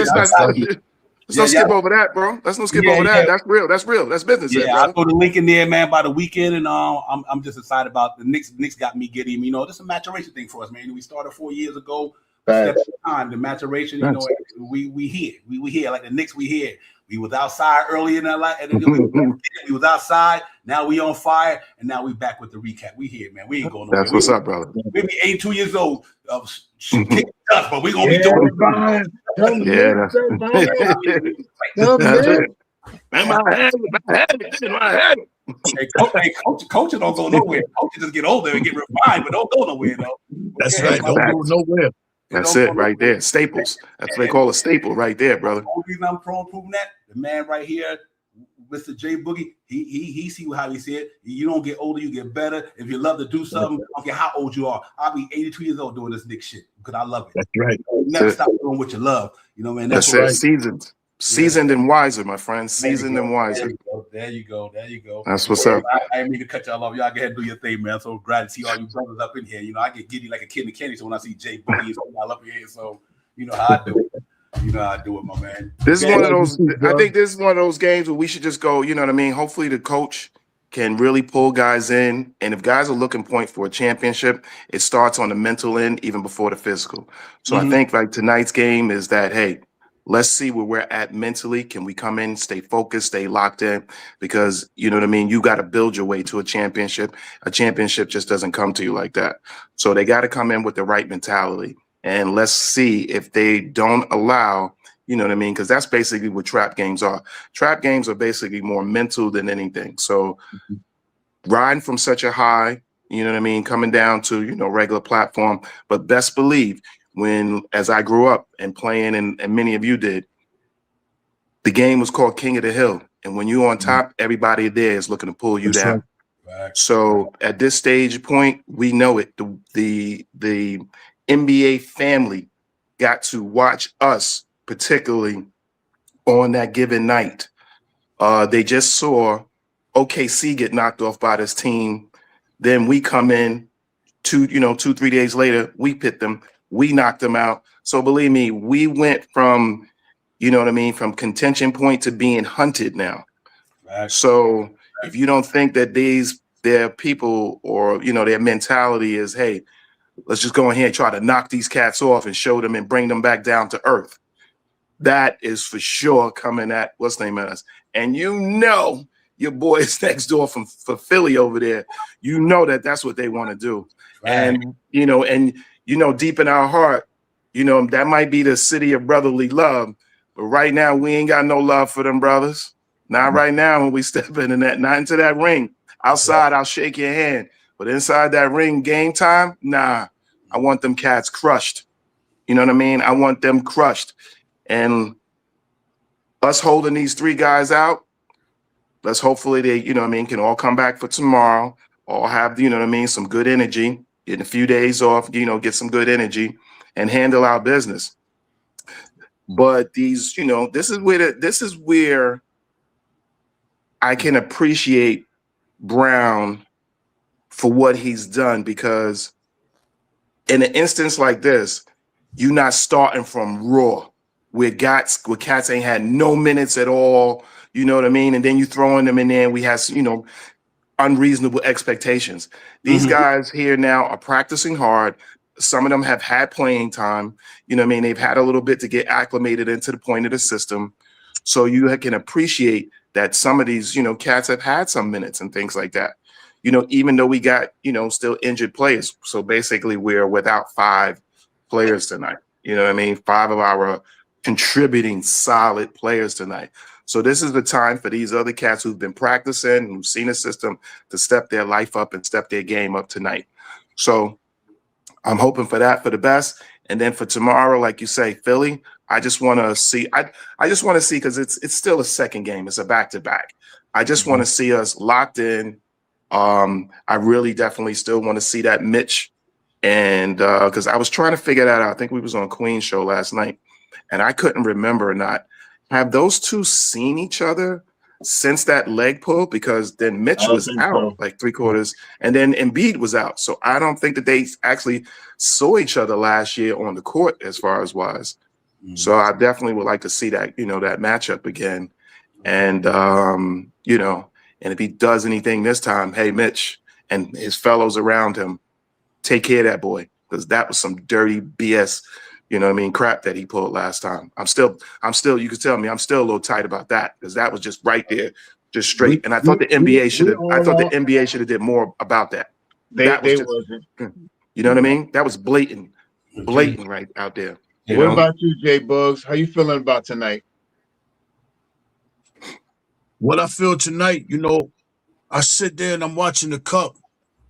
Let's not skip over that, bro. Let's not skip over that. That's real. That's real. That's business, there, brother. I throw the link in there, man, by the weekend, and I'm just excited about the Knicks. Knicks got me getting, you know, this is a maturation thing for us, man. We started 4 years ago. Step at a time, the maturation, you know, we here. We here. Like the Knicks, we here. We was outside early in our life, and we was outside. Now we on fire, and now we back with the recap. We here, man. We ain't going nowhere. That's what's up, brother. We be 82 years old, kicking dust, but we gonna be doing it. Coaches don't go nowhere. Coaches just get older and get refined, but don't go nowhere though. That's right. Don't go nowhere. That's it right there. Staples. That's what they call a staple right there, brother. The only reason I'm proving that, the man right here, Mr. J Boogie, he see how he said. You don't get older, you get better. If you love to do something, I don't care how old you are. I'll be 82 years old doing this Nick shit because I love it. That's right. Never stop doing what you love. You know, man. That's it. Seasoned and wiser, my friend. Seasoned and wiser. There you go. That's what's up. I didn't mean to cut y'all off. Y'all go ahead and do your thing, man. So glad to see all you brothers up in here. You know, I get giddy like a kid in the candy. So when I see Jay Boogie and y'all up here, so you know how I do it. You know how I do it, my man. This is one of those. I think this is one of those games where we should just go. You know what I mean? Hopefully, the coach can really pull guys in, and if guys are looking point for a championship, it starts on the mental end even before the physical. So I think like tonight's game is that, hey, let's see where we're at mentally. Can we come in, stay focused, stay locked in? Because, you know what I mean, you got to build your way to a championship. A championship just doesn't come to you like that. So they got to come in with the right mentality. And let's see if they don't allow, you know what I mean? Because that's basically what trap games are. Trap games are basically more mental than anything. So riding from such a high, you know what I mean, coming down to, you know, regular platform. But best believe, when, as I grew up and playing, and many of you did, the game was called King of the Hill. And when you're on top, everybody there is looking to pull you down. Right. So at this stage point, we know it. The NBA family got to watch us, particularly on that given night. They just saw OKC get knocked off by this team. Then we come in 2-3 days later, we pit them. We knocked them out. So believe me, we went from, you know what I mean, from contention point to being hunted now. Right. So if you don't think that their people or, you know, their mentality is, hey, let's just go in here and try to knock these cats off and show them and bring them back down to earth. That is for sure coming at what's the name of us. And you know your boys next door for Philly over there, you know that's what they want to do. Right. And you know, deep in our heart, you know, that might be the city of brotherly love. But right now, we ain't got no love for them brothers. Not right now when we step into that, not into that ring. Outside, I'll shake your hand. But inside that ring, game time, nah. I want them cats crushed. You know what I mean? I want them crushed. And us holding these three guys out, let's hopefully they, you know what I mean, can all come back for tomorrow, all have, you know what I mean, some good energy. Get a few days off, you know, get some good energy and handle our business. But these, you know, this is where I can appreciate Brown for what he's done, because in an instance like this, you're not starting from raw where cats ain't had no minutes at all, you know what I mean? And then you throwing them in there and we have, you know, unreasonable expectations. These guys here now are practicing hard. Some of them have had playing time. You know what I mean? They've had a little bit to get acclimated into the point of the system. So you can appreciate that some of these, you know, cats have had some minutes and things like that. You know, even though we got, you know, still injured players. So basically we're without 5 players tonight. You know what I mean? 5 of our contributing solid players tonight. So this is the time for these other cats who've been practicing, who've seen the system, to step their life up and step their game up tonight. So I'm hoping for that, for the best. And then for tomorrow, like you say, Philly, I just want to see. I just want to see, because it's still a second game. It's a back-to-back. I just want to see us locked in. I really definitely still want to see that Mitch. And because I was trying to figure that out. I think we was on Queen's show last night, and I couldn't remember or not. Have those two seen each other since that leg pull? Because then Mitch was out like 3/4, and then Embiid was out. So I don't think that they actually saw each other last year on the court as far as wise. So I definitely would like to see that, that matchup again. And, and if he does anything this time, hey, Mitch and his fellows around him, take care of that boy, because that was some dirty BS, crap that he pulled last time. I'm still, you can tell me, I'm still a little tight about that, because that was just right there, just straight. And I thought the NBA should have did more about that. That was just, wasn't. You know what I mean? That was blatant right out there. What about you, Jay Bugs? How you feeling about tonight? What I feel tonight, I sit there and I'm watching the cup,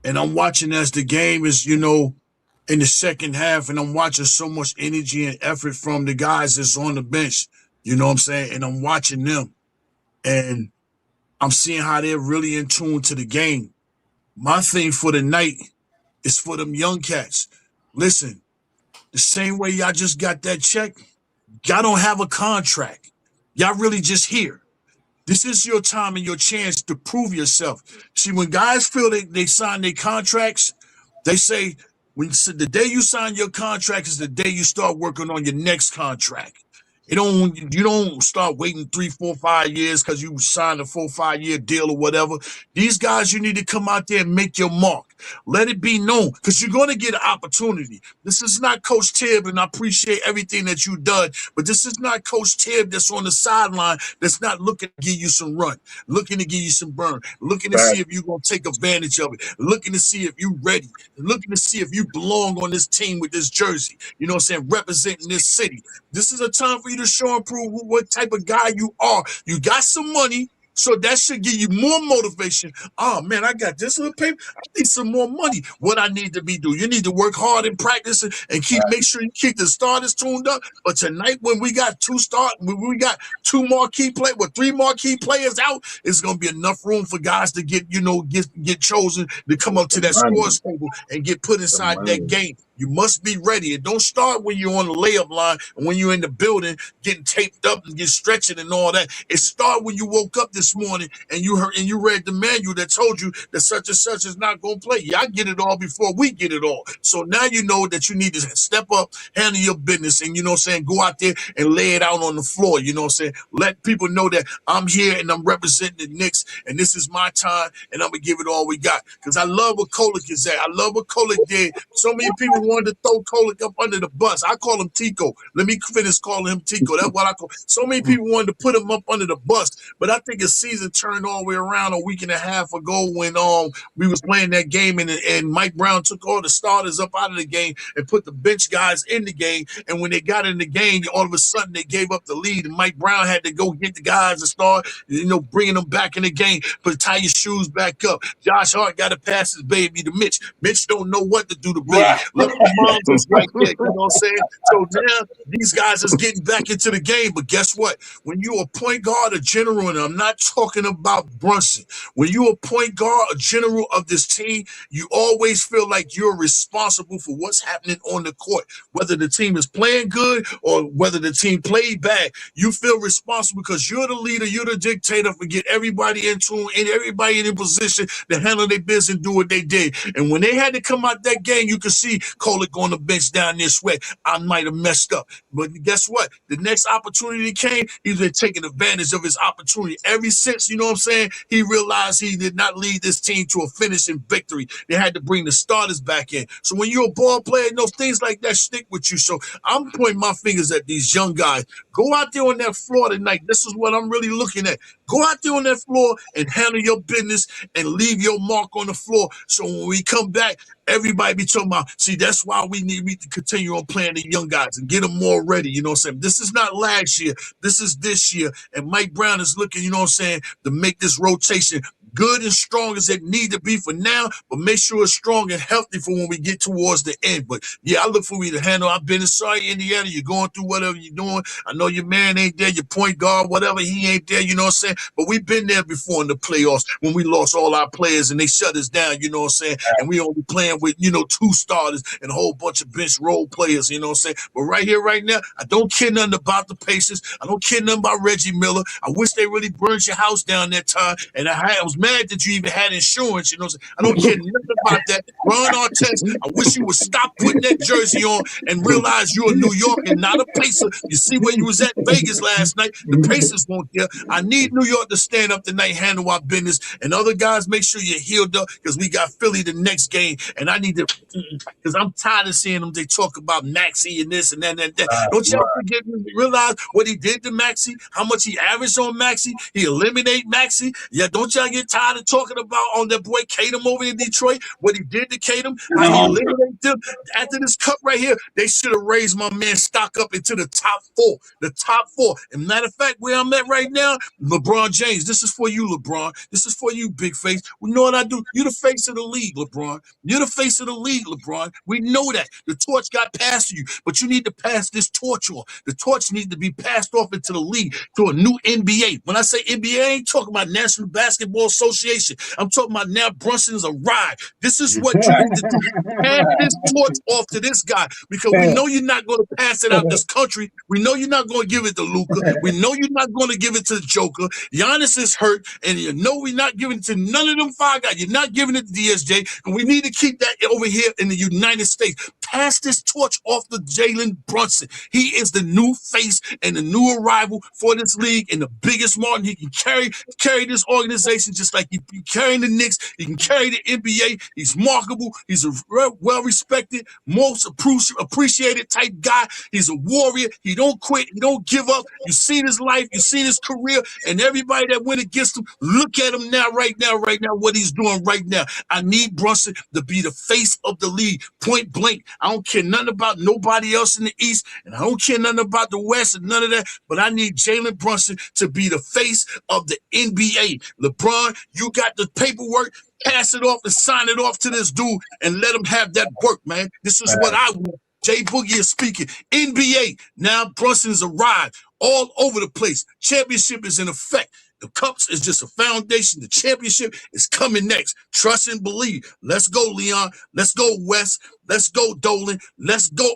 and I'm watching as the game is, in the second half, and I'm watching so much energy and effort from the guys that's on the bench, you know what I'm saying? And I'm watching them, and I'm seeing how they're really in tune to the game. My thing for the night is for them young cats. Listen, the same way y'all just got that check, y'all don't have a contract. Y'all really just here. This is your time and your chance to prove yourself. See, when guys feel they sign their contracts, they say, the day you sign your contract is the day you start working on your next contract. You don't start waiting 3, 4, 5 years because you signed a 4, 5 year deal or whatever. These guys, you need to come out there and make your mark. Let it be known, because you're going to get an opportunity. This is not Coach Tibb, and I appreciate everything that you've done, but this is not Coach Tibb that's on the sideline that's not looking to give you some run, looking to give you some burn, looking to see if you're going to take advantage of it, looking to see if you're ready, looking to see if you belong on this team with this jersey, you know what I'm saying, representing this city. This is a time for you to show and prove what type of guy you are. You got some money, so that should give you more motivation. Oh, man, I got this little paper. I need some more money. What I need to be doing. You need to work hard in practice and make sure you keep the starters tuned up. But tonight, when we got 3 marquee players out, it's going to be enough room for guys to get chosen to come up to that sports table and get put inside that game. You must be ready. It don't start when you're on the layup line and when you're in the building getting taped up and get stretching and all that. It started when you woke up this morning and you read the manual that told you that such and such is not going to play. Y'all get it all before we get it all. So now you know that you need to step up, handle your business, and go out there and lay it out on the floor. You know what I'm saying? Let people know that I'm here and I'm representing the Knicks, and this is my time, and I'm going to give it all we got. Because I love what Kolek is at. I love what Kolek did. So many people wanted to throw Kolek up under the bus. I call him Tico. Let me finish calling him Tico. That's what I call. So many people wanted to put him up under the bus, but I think his season turned all the way around a week and a half ago when we was playing that game and Mike Brown took all the starters up out of the game and put the bench guys in the game. And when they got in the game, all of a sudden they gave up the lead, and Mike Brown had to go get the guys and start, bringing them back in the game. But tie your shoes back up. Josh Hart got to pass his baby to Mitch. Mitch don't know what to do to baby. Look, mom was right there. You know what I'm saying? So now these guys is getting back into the game. But guess what? When you a point guard, a general, and I'm not talking about Brunson. When you a point guard, a general of this team, you always feel like you're responsible for what's happening on the court. Whether the team is playing good or whether the team played bad, you feel responsible because you're the leader, you're the dictator for get everybody in tune and everybody in position to handle their business and do what they did. And when they had to come out that game, you could see Kolek on the bench down there sweat. I might have messed up. But guess what? The next opportunity came, he's been taking advantage of his opportunity. Ever since, you know what I'm saying, he realized he did not lead this team to a finishing victory. They had to bring the starters back in. So when you're a ball player, things like that stick with you. So I'm pointing my fingers at these young guys. Go out there on that floor tonight. This is what I'm really looking at. Go out there on that floor and handle your business and leave your mark on the floor. So when we come back, everybody be talking about, see, that's why we need to continue on playing the young guys and get them more ready. You know what I'm saying? This is not last year. This is this year. And Mike Brown is looking, you know what I'm saying, to make this rotation good and strong as it need to be for now, but make sure it's strong and healthy for when we get towards the end. But yeah, I look for you to handle. I've been sorry, Indiana. You're going through whatever you're doing. I know your man ain't there, your point guard, whatever, he ain't there, you know what I'm saying? But we've been there before in the playoffs when we lost all our players and they shut us down, you know what I'm saying? And we only playing with, 2 starters and a whole bunch of bench role players, you know what I'm saying? But right here, right now, I don't care nothing about the Pacers. I don't care nothing about Reggie Miller. I wish they really burned your house down that time. And I was mad that you even had insurance. You know what I'm saying? I don't care nothing about that. Ron Artest, I wish you would stop putting that jersey on and realize you're a New York and not a Pacer. You see where you was at Vegas last night. The Pacers won't care. I need New York to stand up tonight, handle our business. And other guys, make sure you're healed up because we got Philly the next game. And I need to, because I'm tired of seeing them. They talk about Maxey and this and that and that. Don't y'all forget, realize what he did to Maxey, how much he averaged on Maxey. He eliminated Maxey. Yeah, don't y'all get tired of talking about on that boy Tatum over in Detroit, what he did to Tatum, how he eliminated them. After this cup right here, they should have raised my man stock up into the top four. The top four. And matter of fact, where I'm at right now, LeBron James, this is for you, LeBron. This is for you, big face. We know what I do. You're the face of the league, LeBron. You're the face of the league, LeBron. We know that. The torch got passed to you, but you need to pass this torch off. The torch needs to be passed off into the league to a new NBA. When I say NBA, I ain't talking about National Basketball Association. I'm talking about now Brunson's a ride. This is what you need to do. Pass this torch off to this guy because we know you're not going to pass it out this country. We know you're not going to give it to Luka. We know you're not going to give it to the Joker. Giannis is hurt, and you know we're not giving it to none of them five guys. You're not giving it to DSJ, and we need to keep that over here in the United States. Pass this torch off to Jalen Brunson. He is the new face and the new arrival for this league and the biggest Martin. He can carry this organization just like he carrying the Knicks. He can carry the NBA. He's marketable. He's a well-respected, most appreciated type guy. He's a warrior. He don't quit. He don't give up. You seen his life. You seen his career. And everybody that went against him, look at him now, right now, what he's doing right now. I need Brunson to be the face of the league, point blank. I don't care nothing about nobody else in the East, and I don't care nothing about the West and none of that, but I need Jalen Brunson to be the face of the NBA. LeBron, you got the paperwork. Pass it off and sign it off to this dude and let him have that work, man. This is what I want. Jay Boogie is speaking. NBA, now Brunson's arrived all over the place. Championship is in effect. The cups is just a foundation. The championship is coming next. Trust and believe. Let's go, Leon. Let's go, Wes. Let's go, Dolan. Let's go,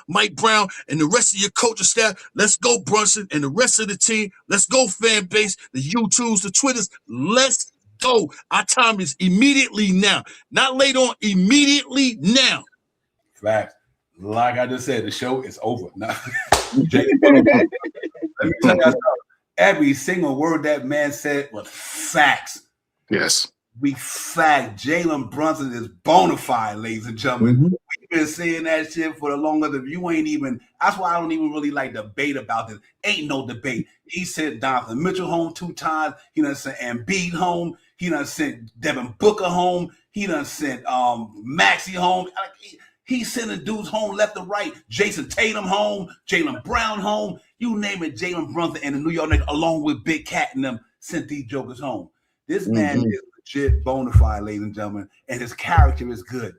Mike Brown and the rest of your coaching staff. Let's go, Brunson and the rest of the team. Let's go, fan base, the YouTubes, the Twitters. Let's go. Our time is immediately now. Not later on, immediately now. Facts. Like I just said, the show is over. Now, let me tell you something. Every single word that man said was facts. Yes. We fact. Jalen Brunson is bona fide, ladies and gentlemen. Mm-hmm. We've been saying that shit for the longest. If you ain't even, that's why I don't even really like debate about this. Ain't no debate. He sent Donovan Mitchell home 2 times. He done sent Embiid home. He done sent Devin Booker home. He done sent Maxey home. He's sending dudes home left and right. Jason Tatum home. Jaylen Brown home. You name it, Jalen Brunson and the New York Knicks, along with Big Cat and them, sent these jokers home. This man is legit bona fide, ladies and gentlemen, and his character is good.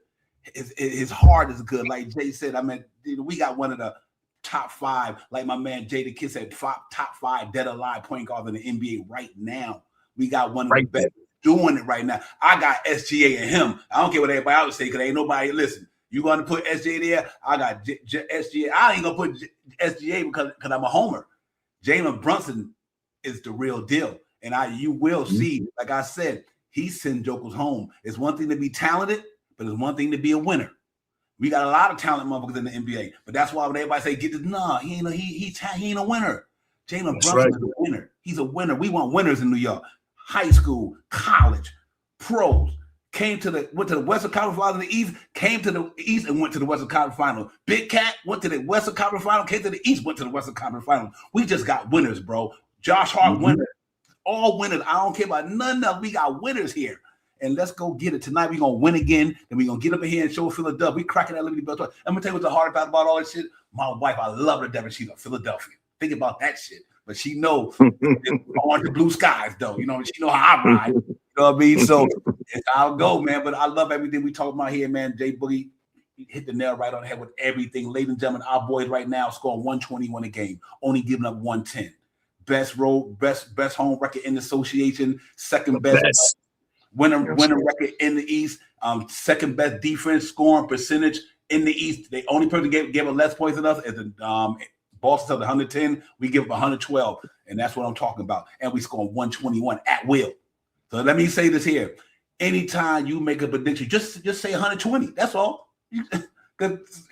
His heart is good. Like Jay said, I mean, we got one of the top 5, like my man Jay the Kid said, top 5 dead alive point guards in the NBA right now. We got one of the best doing it right now. I got SGA and him. I don't care what everybody else say because ain't nobody listen. You going to put SGA there? I got SGA. I ain't going to put SGA because I'm a homer. Jalen Brunson is the real deal. And you will see, like I said, he sent jokers home. It's one thing to be talented, but it's one thing to be a winner. We got a lot of talent motherfuckers in the NBA, but that's why when everybody say, "Get this," nah, he ain't a winner. Jalen Brunson is a winner. He's a winner. We want winners in New York. High school, college, pros. Went to the Western Conference Finals in the East, came to the East and went to the Western Conference Finals. Big Cat went to the Western Conference Finals, came to the East, went to the Western Conference Finals. We just got winners, bro. Josh Hart winner. All winners. I don't care about none of them. We got winners here. And let's go get it. Tonight we're going to win again. And we're going to get up in here and show Philadelphia. We cracking that Liberty Bell. I'm going to tell you what's the hard part about all this shit. My wife, I love her, Devin. She's from Philadelphia. Think about that shit. But she knows on the blue skies, though. You know, she know how I ride. You know what I mean? So it's I'll go, man. But I love everything we talk about here, man. Jay Boogie hit the nail right on the head with everything. Ladies and gentlemen, our boys right now scoring 121 a game, only giving up 110. Best home record in the association, second best. Winning record in the East, second best defense scoring percentage in the East. The only person gave up less points than us is the Boston. 110, we give up 112, and that's what I'm talking about. And we scoring 121 at will. So let me say this here. Anytime you make a prediction, just say 120. That's all. Because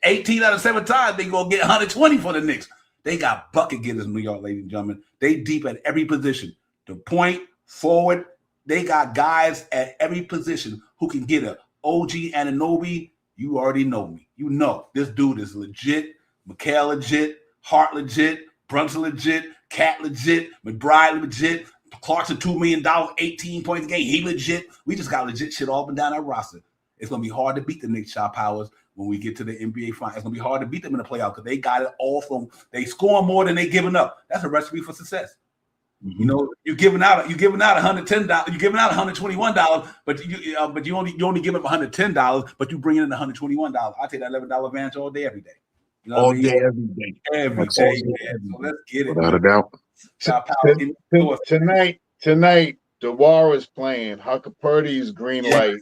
18 out of 7 times they gonna get 120 for the Knicks. They got bucket getters in New York, ladies and gentlemen. They deep at every position. The point, forward, they got guys at every position who can get a OG Anunoby. You already know me. You know this dude is legit. McHale legit. Hart legit. Brunson legit. Cat legit. McBride legit. Clarkson $2 million, 18 points a game. He legit. We just got legit shit all up and down our roster. It's gonna be hard to beat the Knicks, Shaw Powers, when we get to the NBA Finals. It's gonna be hard to beat them in the playoffs because they got it all from. They score more than they giving up. That's a recipe for success. Mm-hmm. You know, you're giving out $110. You're giving out $121, but you only give up $110, but you bring in $121. I take that $11 advantage all day, every day. You know all day, every day. Every day, man. So let's get it. Without a doubt. Tonight, DeWar is playing. Huckapurdy's green light.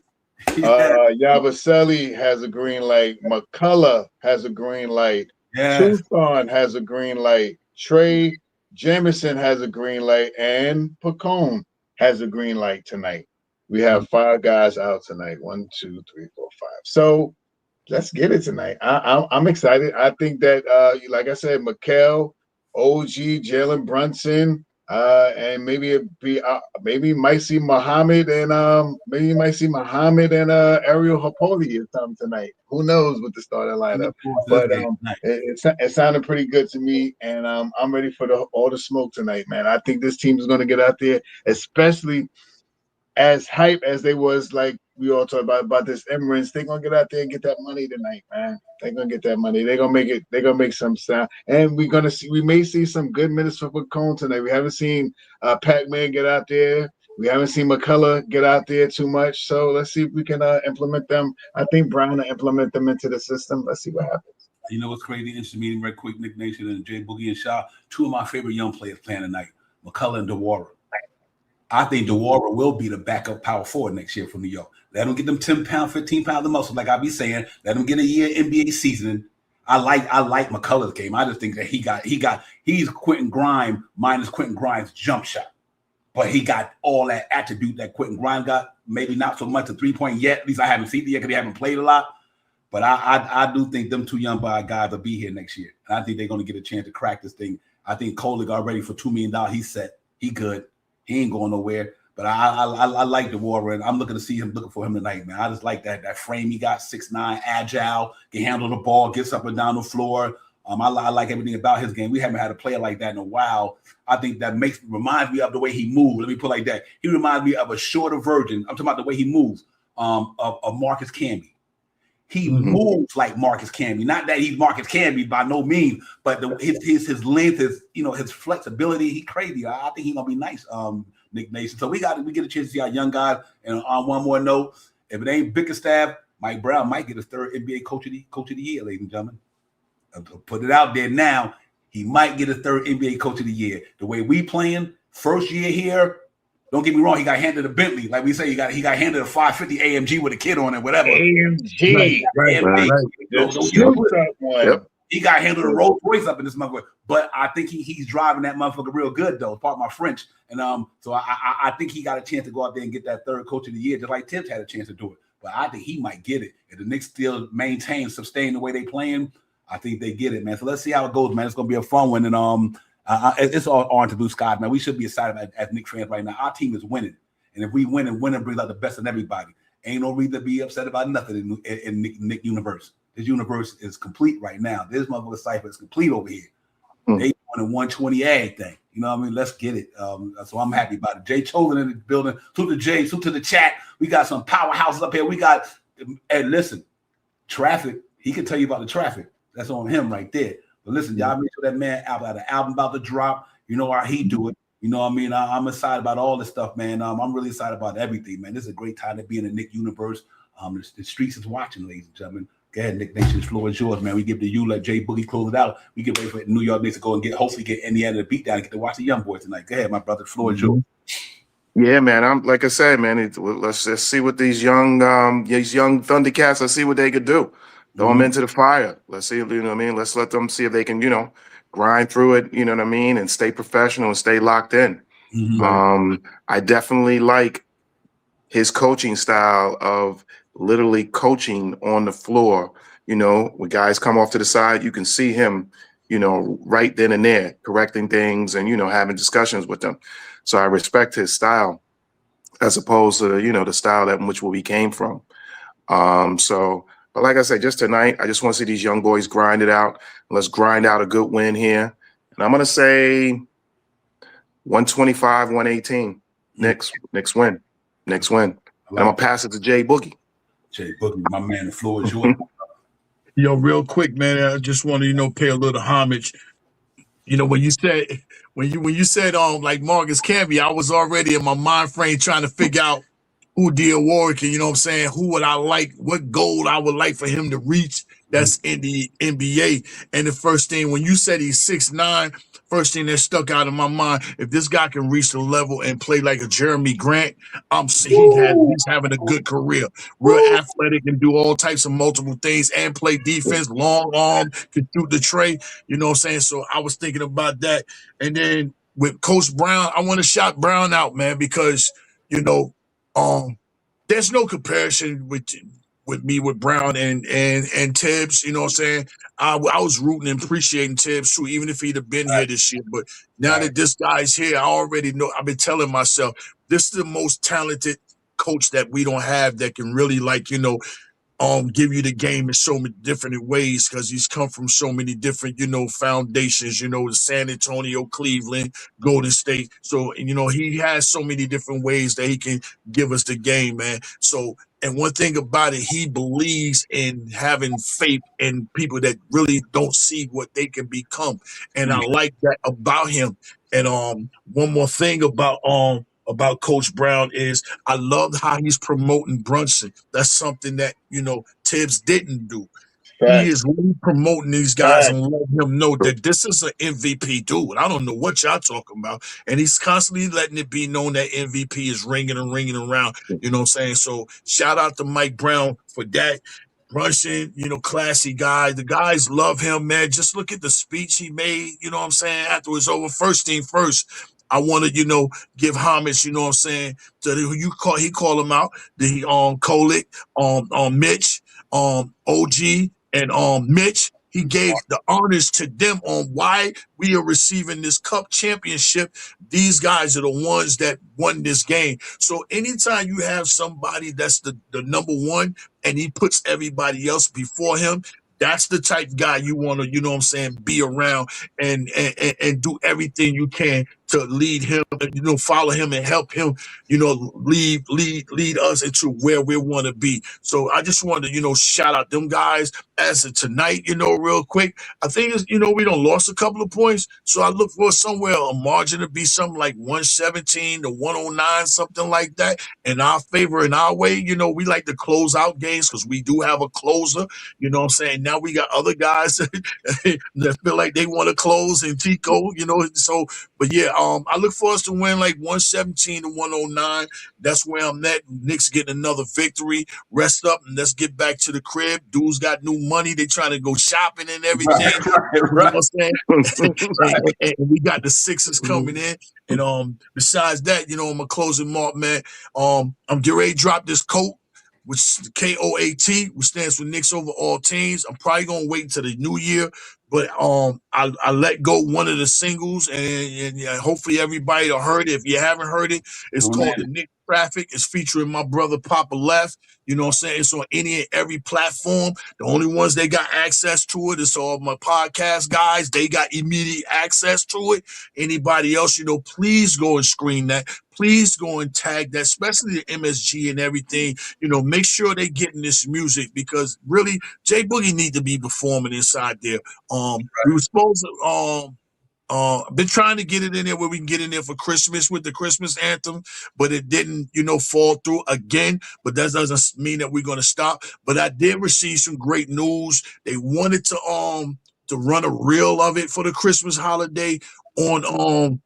Yabusele has a green light. McCullough has a green light. Tucson has a green light. Trey Jameson has a green light. And Pacone has a green light tonight. We have 5 guys out tonight. 1, 2, 3, 4, 5. So let's get it tonight. I'm excited. I think that, like I said, McHale, OG, Jalen Brunson, and maybe might see Muhammad and Ariel Hapoli or something tonight. Who knows with the starting lineup? But it sounded pretty good to me, and I'm ready for all the smoke tonight, man. I think this team is going to get out there, especially as hype as they was, like we all talk about this Emirates. They're gonna get out there and get that money tonight, man. They're gonna get that money. They're gonna make it. They're gonna make some sound, and we may see some good minutes for Cone tonight. We haven't seen Pac-Man get out there. We haven't seen McCullough get out there too much. So let's see if we can implement them. I think Brown will implement them into the system. Let's see what happens. You know what's crazy? Instant meeting, right quick. Nick Nation and Jay Boogie and Shaw, 2 of my favorite young players playing tonight. McCullough and DeWara. I think DeWara will be the backup power forward next year for New York. Let them get them 10 pounds, 15 pounds of muscle, like I be saying. Let them get a year NBA seasoning. I like McCullough's game. I just think that he's Quentin Grimes minus Quentin Grimes' jump shot. But he got all that attribute that Quentin Grimes got. Maybe not so much a 3-point yet. At least I haven't seen it yet because they haven't played a lot. But I do think them 2 young guys will be here next year. And I think they're going to get a chance to crack this thing. I think Kohler got ready for $2 million. He's set. He good. He ain't going nowhere. But I like DeWara, and I'm looking for him tonight, man. I just like that frame he got, 6'9", agile, can handle the ball, gets up and down the floor. I like everything about his game. We haven't had a player like that in a while. I think that reminds me of the way he moves. Let me put it like that. He reminds me of a shorter version. I'm talking about the way he moves of Marcus Camby. He moves like Marcus Camby. Not that he's Marcus Camby by no means, but his length, his flexibility. He crazy. I think he's gonna be nice. Nick Nation. So we get a chance to see our young guys. And on one more note, if it ain't Bickerstaff, Mike Brown might get his 3rd NBA coach of the year, ladies and gentlemen. I'll put it out there now. He might get a 3rd NBA coach of the year. The way we playing, first year here, don't get me wrong, he got handed a Bentley. Like we say, he got handed a 550 AMG with a kid on it, whatever. AMG. Right. Yep. He got handed a Rolls Royce up in this motherfucker. But I think he's driving that motherfucker real good, though. Pardon my French. And so I think he got a chance to go out there and get that 3rd coach of the year, just like Tibbs had a chance to do it. But I think he might get it. If the Knicks still sustain the way they playing, I think they get it, man. So let's see how it goes, man. It's going to be a fun one. And it's all on to blue skies, man. We should be excited as Knicks fans right now. Our team is winning. And if we win, and winning brings out the best in everybody. Ain't no reason to be upset about nothing in Knick universe. This universe is complete right now. This motherfucker cipher is complete over here. They won 120 everything. You know what I mean? Let's get it. So I'm happy about it. Jay Chosen in the building. To the Jay, to the chat. We got some powerhouses up here. We got, and listen, traffic. He can tell you about the traffic. That's on him right there. But listen, y'all make sure that man out the album about to drop. You know how he do it. You know what I mean? I'm excited about all this stuff, man. I'm really excited about everything, man. This is a great time to be in the Knick universe. The streets is watching, ladies and gentlemen. Go ahead, Nick Nation. The floor is yours, man. We give to you, let Jay Boogie close it out. We get ready for New York Knicks to go and hopefully get Indiana to beat down and get to watch the young boys tonight. Go ahead, my brother. The floor is yours. Yeah, man. I'm like I said, man. Let's just see what these young Thundercats. Let's see what they could do. Throw them into the fire. Let's see. You know what I mean? Let's let them see if they can, grind through it. You know what I mean? And stay professional and stay locked in. I definitely like his coaching style of literally coaching on the floor. You know, when guys come off to the side, you can see him, you know, right then and there correcting things and, you know, having discussions with them. So I respect his style as opposed to, you know, the style that which we came from. But like I said, just tonight, I just want to see these young boys grind it out. Let's grind out a good win here. And I'm going to say 125, 118. Next win. Next win. And I'm going to pass it to Jay Boogie. Jay Boogie, my man, the floor is yours. Yo, real quick, man, I just want to, you know, pay a little homage. You know, when you said like Marcus Camby, I was already in my mind frame trying to figure out who did Warwick, you know what I'm saying? Who would I like, what goal I would like for him to reach that's in the NBA. And the first thing, when you said he's 6'9", first thing that stuck out in my mind, if this guy can reach the level and play like a Jeremy Grant, he's having a good career. Real athletic and do all types of multiple things and play defense, long arm, can shoot the tray, you know what I'm saying? So I was thinking about that. And then with Coach Brown, I want to shout Brown out, man, because, you know, there's no comparison with me with Brown and Tibbs, you know what I'm saying? I was rooting and appreciating Tibbs too, even if he'd have been here this year. But now that this guy's here, I already know, I've been telling myself, this is the most talented coach that we don't have that can really, like, you know, give you the game in so many different ways, because he's come from so many different, you know, foundations, you know, San Antonio, Cleveland, Golden State. So, you know, he has so many different ways that he can give us the game, man. So, and one thing about it, he believes in having faith in people that really don't see what they can become. And I like that about him. And one more thing about Coach Brown is I love how he's promoting Brunson. That's something that, you know, Tibbs didn't do. He is really promoting these guys and letting them know that this is an MVP dude. I don't know what y'all talking about. And he's constantly letting it be known that MVP is ringing and ringing around. You know what I'm saying? So shout out to Mike Brown for that. Brunson, you know, classy guy. The guys love him, man. Just look at the speech he made, you know what I'm saying, after it was over. First thing first, I want to, you know, give homage, you know what I'm saying, to he called him out, the Kolick, Mitch, OG, and Mitch. He gave the honors to them on why we are receiving this cup championship. These guys are the ones that won this game. So anytime you have somebody that's the number one and he puts everybody else before him, that's the type of guy you want to, you know what I'm saying, be around and do everything you can to lead him, you know, follow him and help him, you know, lead us into where we want to be. So I just wanted to, you know, shout out them guys. As of tonight, you know, real quick, I think it's, you know, we done lost a couple of points. So I look for somewhere a margin to be something like 117 to 109, something like that. In our favor, in our way, you know, we like to close out games because we do have a closer, you know what I'm saying? Now we got other guys that feel like they want to close, and Tico, you know, so, but yeah, I look for us to win like 117 to 109. That's where I'm at. Knicks getting another victory. Rest up and let's get back to the crib. Dudes got new money. They trying to go shopping and everything. Right. You know what I'm saying? and we got the Sixers coming in. And besides that, you know, I'm a closing mark, man. I'm getting ready to drop this coat, which is KOAT, which stands for Knicks Over All Teams. I'm probably gonna wait until the new year, but I let go one of the singles, and hopefully everybody will heard it. If you haven't heard it, it's called The Knicks Traffic. It's featuring my brother Papa Left. You know what I'm saying? It's on any and every platform. The only ones they got access to it is all my podcast guys. They got immediate access to it. Anybody else, you know, please go and screen that. Please go and tag that, especially the MSG and everything. You know, make sure they getting this music, because really, Jay Boogie need to be performing inside there. We were supposed to I've been trying to get it in there where we can get in there for Christmas with the Christmas anthem, but it didn't, you know, fall through again. But that doesn't mean that we're going to stop. But I did receive some great news. They wanted to run a reel of it for the Christmas holiday on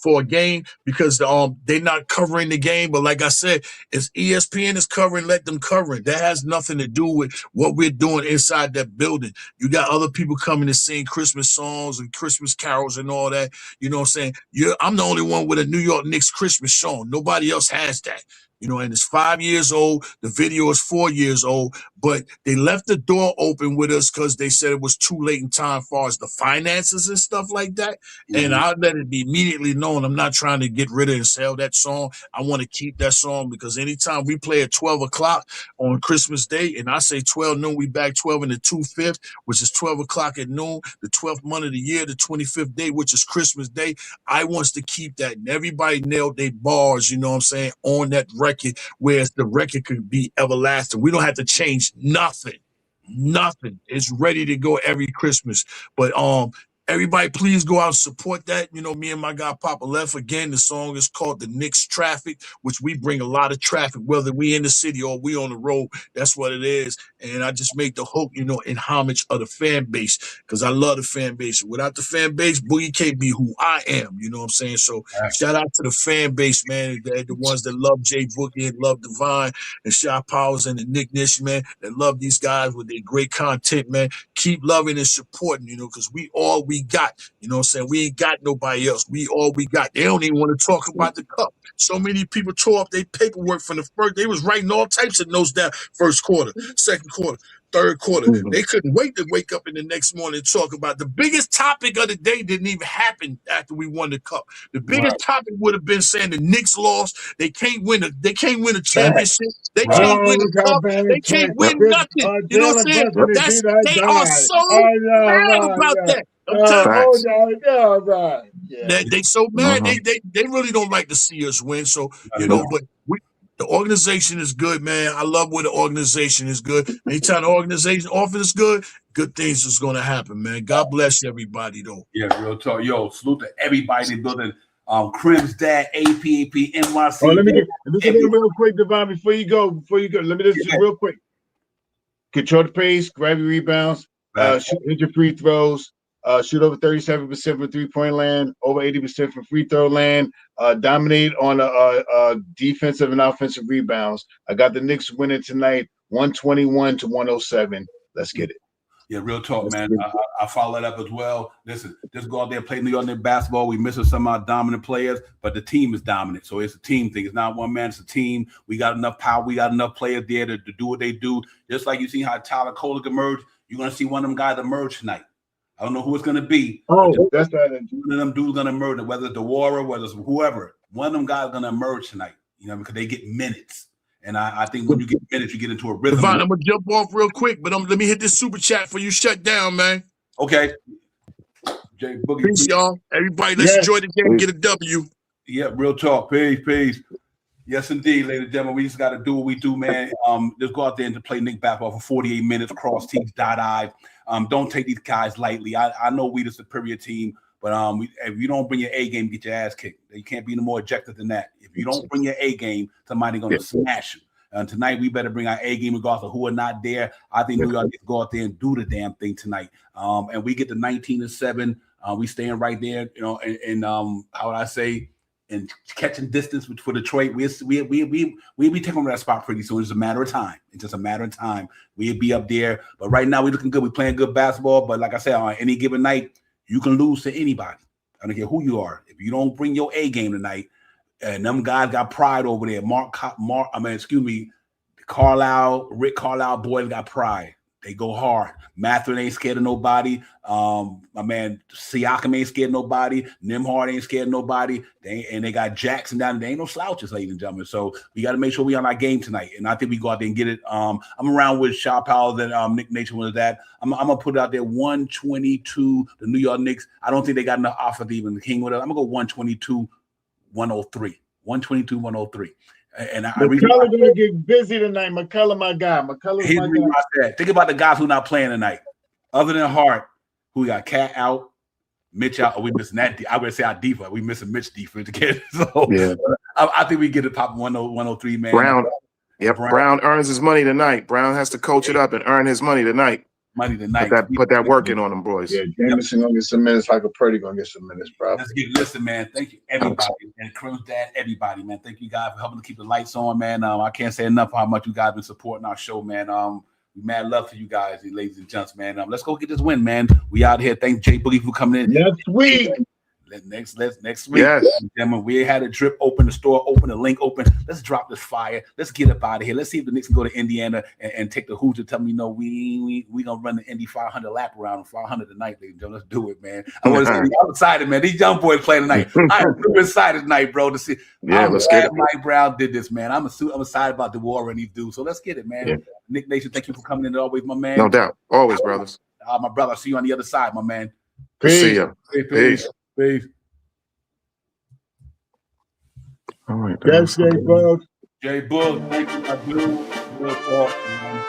for a game because they're not covering the game. But like I said, if ESPN is covering, let them cover it. That has nothing to do with what we're doing inside that building. You got other people coming to sing Christmas songs and Christmas carols and all that. You know what I'm saying? I'm the only one with a New York Knicks Christmas song. Nobody else has that. You know, and it's 5 years old. The video is 4 years old, but they left the door open with us because they said it was too late in time as far as the finances and stuff like that. And I let it be immediately known I'm not trying to get rid of and sell that song. I want to keep that song because anytime we play at 12 o'clock on Christmas Day, and I say 12 noon, we back 12 in the 2/5, which is 12 o'clock at noon, the 12th month of the year, the 25th day, which is Christmas Day. I wants to keep that. And everybody nailed their bars, you know what I'm saying, on that record, whereas the record could be everlasting. We don't have to change nothing. Nothing. It's ready to go every Christmas. But everybody, please go out and support that. You know, me and my guy Papa Left. Again, the song is called The Knicks Traffic, which we bring a lot of traffic, whether we in the city or we on the road. That's what it is. And I just make the hook, you know, in homage of the fan base, because I love the fan base. Without the fan base, Boogie can't be who I am. You know what I'm saying? So shout out to the fan base, man. They're the ones that love Jay Boogie and love Divine and Shy Powers and the Nick Nish, man, that love these guys with their great content, man. Keep loving and supporting, you know, because we got, you know what I'm saying? We ain't got nobody else. We all we got. They don't even want to talk about the cup. So many people tore up their paperwork from the first. They was writing all types of notes down first quarter, second quarter, third quarter. They couldn't wait to wake up in the next morning and talk about the biggest topic of the day. Didn't even happen after we won the cup. The biggest topic would have been saying the Knicks lost. They can't win a championship. They can't win a cup. They can't win nothing. You know what I'm saying? They are so mad about that. They so mad. They really don't like to see us win. So, you know, but the organization is good, man. I love where the organization is good. Anytime the organization office is good things is going to happen, man. God bless everybody, though. Yeah, real talk. Yo, salute to everybody building Crim's dad, APAP, NYC. Oh, let me get real quick, Devon, before you go. Let me just real quick. Control the pace, grab your rebounds, hit your free throws. Shoot over 37% from three-point land, over 80% from free throw land. Dominate on defensive and offensive rebounds. I got the Knicks winning tonight, 121-107. Let's get it. Yeah, real talk, man. I follow that up as well. Listen, just go out there and play New York Knicks basketball. We missing some of our dominant players, but the team is dominant. So it's a team thing. It's not one man, it's a team. We got enough power. We got enough players there to do what they do. Just like you see how Tyler Kolek emerged, you're going to see one of them guys emerge tonight. I don't know who it's going to be. Oh, that's right. One of them dudes going to emerge, whether it's the Warrior, whether it's whoever. One of them guys going to emerge tonight, you know, because they get minutes. And I think when you get minutes, you get into a rhythm. Devon, I'm going to jump off real quick, but let me hit this super chat for you shut down, man. Okay. Jay Boogie. Peace, y'all. Everybody, let's enjoy the game and get a W. Yeah, real talk. Peace. Yes, indeed, ladies and gentlemen. We just got to do what we do, man. Just go out there and play Knicks basketball for 48 minutes, cross teams, dot-I. Don't take these guys lightly. I know we the superior team, but if you don't bring your A game, get your ass kicked. You can't be no more objective than that. If you don't bring your A game, somebody's going to smash you. And tonight, we better bring our A game regardless of who are not there. I think New York needs to go out there and do the damn thing tonight. And we get to 19-7. We staying right there, you know, and how would I say, and catching distance for Detroit. We be taking over that spot pretty soon. It's a matter of time. It's just a matter of time. We'll be up there. But right now, we're looking good. We're playing good basketball. But like I said, on any given night, you can lose to anybody. I don't care who you are. If you don't bring your A game tonight, and them guys got pride over there. Rick Carlisle boys got pride. They go hard. Mathurin ain't scared of nobody. My man Siakam ain't scared of nobody. Nembhard ain't scared of nobody. They got Jackson down. They ain't no slouches, ladies and gentlemen. So we got to make sure we on our game tonight. And I think we go out there and get it. I'm around with Shaw Powell and Nick Nation was that. I'm gonna put it out there 122. The New York Knicks. I don't think they got enough offense even the King with it. I'm gonna go 122, 103. 122, 103. And McCullough gonna get busy tonight. McCullough, my guy. McCullough's my guy. Think about the guys who not playing tonight. Other than Hart, who got Cat out, Mitch out. We missing that. I would say our defense. We missing Mitch defense again. So yeah. I think we get it pop 103, man. Brown. Yep. Brown earns his money tonight. Brown has to coach it up and earn his money tonight. Monday tonight. Put that work in on them, boys. Yeah, Jameson gonna get some minutes. Like a Purdy gonna get some minutes, bro. Let's listen, man. Thank you, everybody, and Cruz Dad, everybody, man. Thank you guys for helping to keep the lights on, man. I can't say enough how much you guys been supporting our show, man. Mad love to you guys, ladies and gents, man. Let's go get this win, man. We out here. Thank Jay Boogie for coming in next week. Next week, yes. We had a drip open, the store open, the link open. Let's drop this fire. Let's get up out of here. Let's see if the Knicks can go to Indiana and take the Hoosier. Tell me, we gonna run the Indy 500 lap around 500 tonight, ladies and gentlemen. Let's do it, man. I'm excited, man. These young boys playing tonight. I'm super excited tonight, bro. To see. Yeah, let's get it. Mike Brown did this, man. I'm excited about the war and these dudes. So let's get it, man. Yeah. Nick Nation, thank you for coming in always, my man. No doubt, always, brothers. My brother, I'll see you on the other side, my man. Peace. See you. Peace. All right. Yes, Jay Bug. Jay Bug, thank you, my dude. Real talk, man.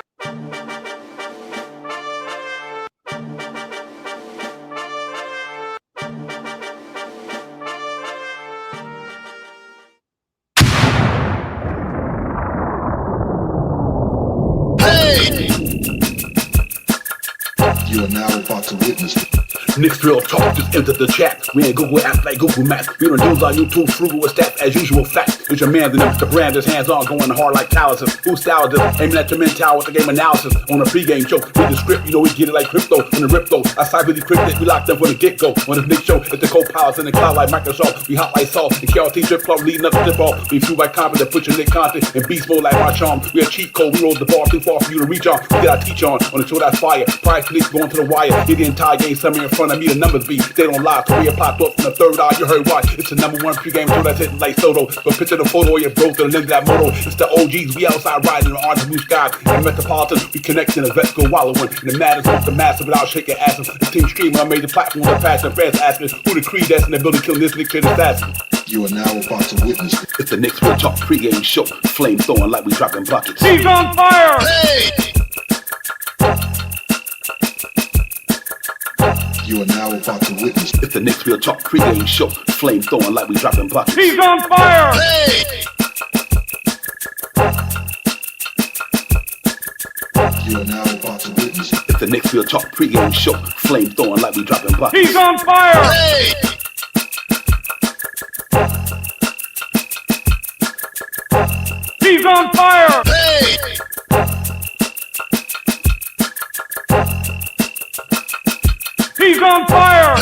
You are now about to witness Knicks real talk, just enter the chat. We ain't Google apps like Google Maps. We don't use our YouTube frugal with stats as usual fact. It's your man, the brand, his hands on, going hard like calluses. Who's style just aiming at your mental with the game analysis. On a pregame show, read the script, we get it like crypto. On the rip though, I side with the cryptic, we locked them from the get-go. On this Nick show, it's the co-pilots in the cloud like Microsoft. We hot like salt, the KRT drip club leading up the tip off. We flew by confidence, put your Nick content in beast mode like my charm. We a cheat code, we roll the bar too far for you to reach on. We get our teach on the show that's fire. Price Knicks going to the wire. Hit the entire game, somewhere in front of me, the numbers be. They don't lie, Korea popped up from the third eye, you heard why. It's the #1 pregame show that's hitting like Soto. So picture the photo of your bro to the lens of that moto. It's the OGs, we outside riding on orange blue sky. In Metropolitan, we connect in the vets go wallowing. And the matters off the massive without shaking asses. The team streaming on major platforms of fashion. Fans asking who the creed that's in the building killing this Nick kid assassin. You are now about to witness It's the Knicks Real Talk pregame show. Flame throwing like we dropping buckets. He's on fire! You are now about to witness It's the Knicks Real Talk pregame show. Flame throwing like we dropping buckets. He's on fire! You are now about to witness It's the Knicks Real Talk pregame show. Flame throwing like we dropping buckets. He's on fire! He's on fire! He's on fire!